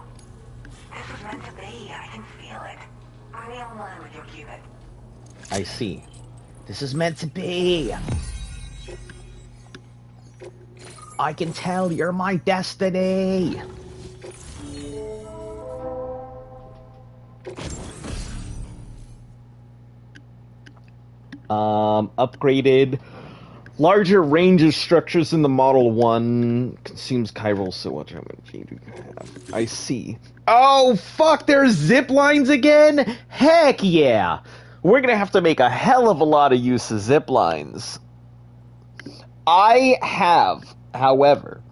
This was meant to be. I can feel it. Put me online with your Cupid. I see. This is meant to be. I can tell you're my destiny. Upgraded. Larger range of structures in the Model 1 consumes chiral, so what energy do you have? I see. Oh, fuck, there's zip lines again? Heck yeah! We're gonna have to make a hell of a lot of use of zip lines. However,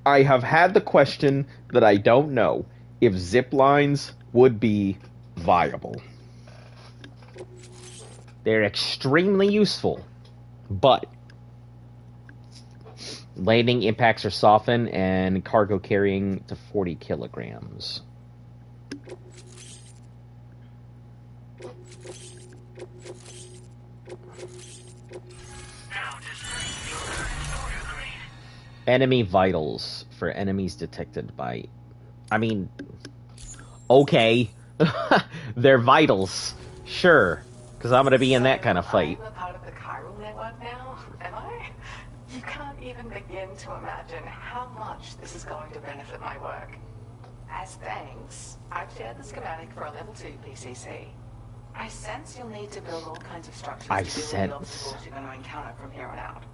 I have had the question that I don't know if zip lines would be viable. They're extremely useful. But landing impacts are softened and cargo carrying to 40 kilograms. Enemy vitals for enemies detected by... I mean... Okay. They're vitals. Sure. Because I'm going to be in that kind of fight. You can't even begin to imagine how much this is going to benefit my work. As thanks, I've shared the schematic for a level 2 PCC. I sense you'll need to build all kinds of structures to deal with the obstacles you're going to encounter from here on out.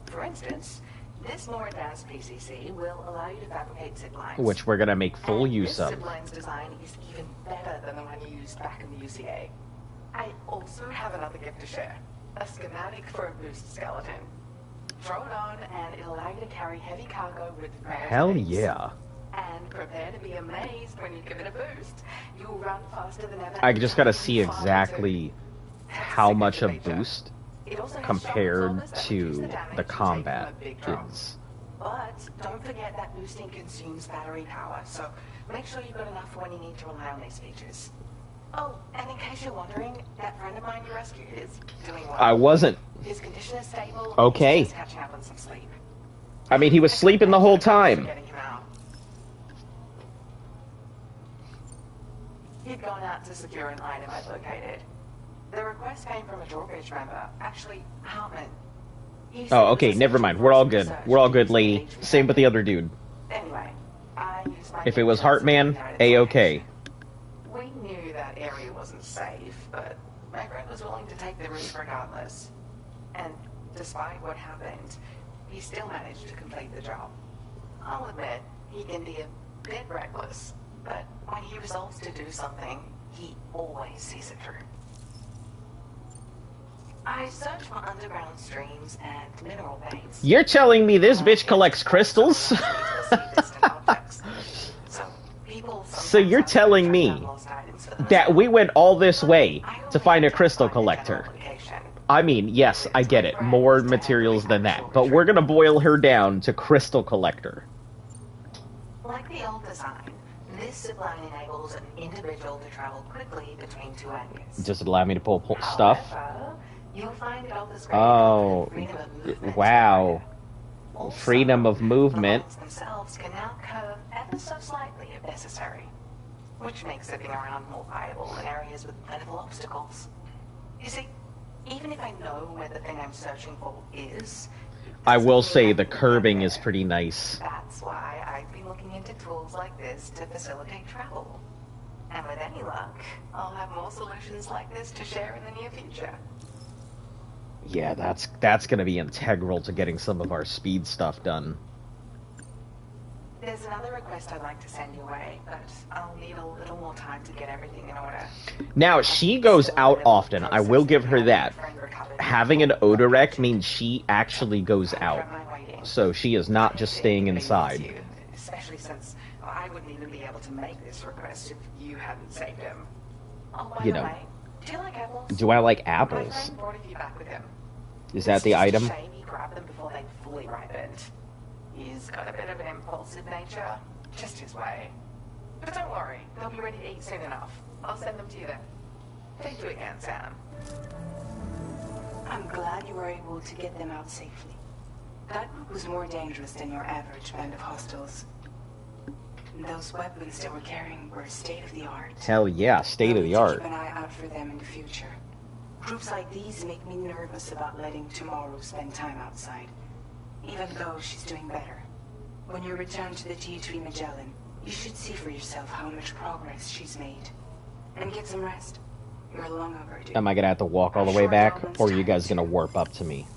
For instance, this more advanced PCC will allow you to fabricate zip lines. Which we're going to make full use of. This zip lines design is even better than the one you used back in the UCA. I also have another gift to share. A schematic for a boost skeleton. Throw it on, and it'll allow you to carry heavy cargo with Hell yeah. And prepare to be amazed when you give it a boost. You'll run faster than ever. I just gotta see exactly how much of boost. It also has shock compared absorbers that reduce to the damage the you take combat from a big drop. is. But don't forget that boosting consumes battery power, so make sure you've got enough when you need to rely on these features. Oh, and in case you're wondering, that friend of mine you rescued is doing well. I wasn't. His condition is stable. Okay. He's just catching up on some sleep. I mean, he was sleeping the whole time. Getting him out. He'd gone out to secure an item I'd located. The request came from a drawbridge member, actually Hartman. He said Oh, it okay, was never essential mind. for We're all his good. research We're all to good, use the lady. engagement Same with the method. other dude. Anyway, I used my If it was influence to Heartman, ignite its A-okay. location. We knew that area wasn't safe, but my friend was willing to take the risk regardless. And despite what happened, he still managed to complete the job. I'll admit, he can be a bit reckless, but when he resolves to do something, he always sees it through. I search for underground streams and mineral veins. You're telling me this bitch collects crystals? So you're telling me that we went all this way to find a crystal collector? I mean, yes, I get it. More materials than that. But we're gonna boil her down to crystal collector. Like the old design, this zip line enables an individual to travel quickly between two areas. Does it allow me to pull stuff? However, you'll find it offers Oh, freedom of movement wow. Also, Freedom of the movement. lines themselves can now curve ever so slightly if necessary, which makes zipping around more viable in areas with plentiful obstacles. You see, even if I know where the thing I'm searching for is, I will say the curbing is pretty nice. that's why I've been looking into tools like this to facilitate travel. And with any luck, I'll have more solutions like this to share in the near future. Yeah, that's gonna be integral to getting some of our speed stuff done. There's another request I'd like to send your way, but I'll need a little more time to get everything in order. Now, she goes out often. I will give her that. Having an odorec means she actually goes out. So she is not just staying inside. Especially since I wouldn't even be able to make this request if you hadn't saved him. Oh, by You the know. way, do you like apples? Do I like My apples? friend brought a few back with him. Is that It's the just a item? shame he grabbed them before they fully ripened. He's got a bit of an impulsive nature, just his way. But don't worry, they'll be ready to eat soon enough. I'll send them to you then. Thank you again, Sam. I'm glad you were able to get them out safely. That group was more dangerous than your average band of hostiles. Those weapons they were carrying were state-of-the-art. Hell yeah, state of the art. Keep an eye out for them in the future. Groups like these make me nervous about letting Tomorrow spend time outside, even though she's doing better. When you return to the T3 Magellan, you should see for yourself how much progress she's made. And get some rest. You're long overdue. Am I gonna have to walk all the way back, or are you guys gonna warp up to me?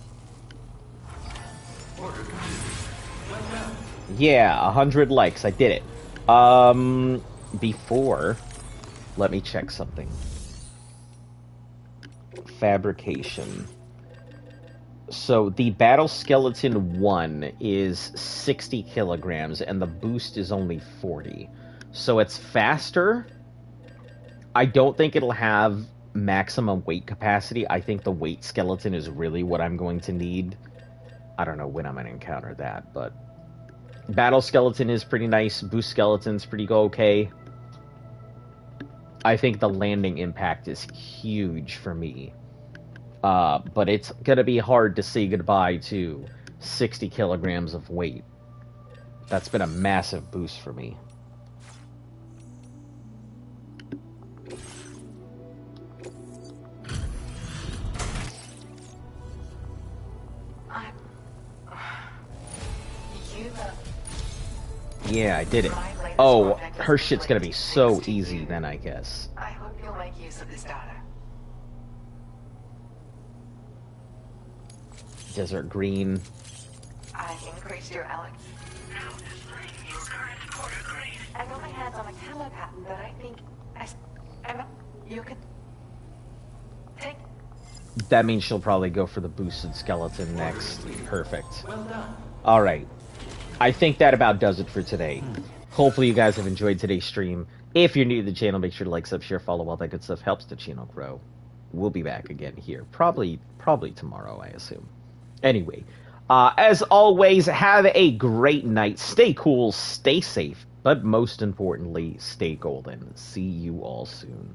Yeah, 100 likes. I did it. Before, let me check something. Fabrication. So the Battle Skeleton 1 is 60 kilograms, and the boost is only 40. So it's faster. I don't think it'll have maximum weight capacity. I think the weight skeleton is really what I'm going to need. I don't know when I'm going to encounter that, but Battle Skeleton is pretty nice. Boost Skeleton's pretty okay. I think the landing impact is huge for me. But it's going to be hard to say goodbye to 60 kilograms of weight. That's been a massive boost for me. Yeah, I did it. Oh, her shit's gonna be so easy then, I guess. I hope you'll make use of this data. Desert green. I increased your Alex. Now displaying your current quarter grade. I got my hands on a camo pattern that I think you could take. That means she'll probably go for the boosted skeleton next. Perfect. Well done. Alright. I think that about does it for today. Hopefully you guys have enjoyed today's stream. If you're new to the channel, make sure to like, sub, share, follow, all that good stuff helps the channel grow. we'll be back again here. Probably tomorrow, I assume. Anyway, as always, have a great night. Stay cool, stay safe, but most importantly, stay golden. See you all soon.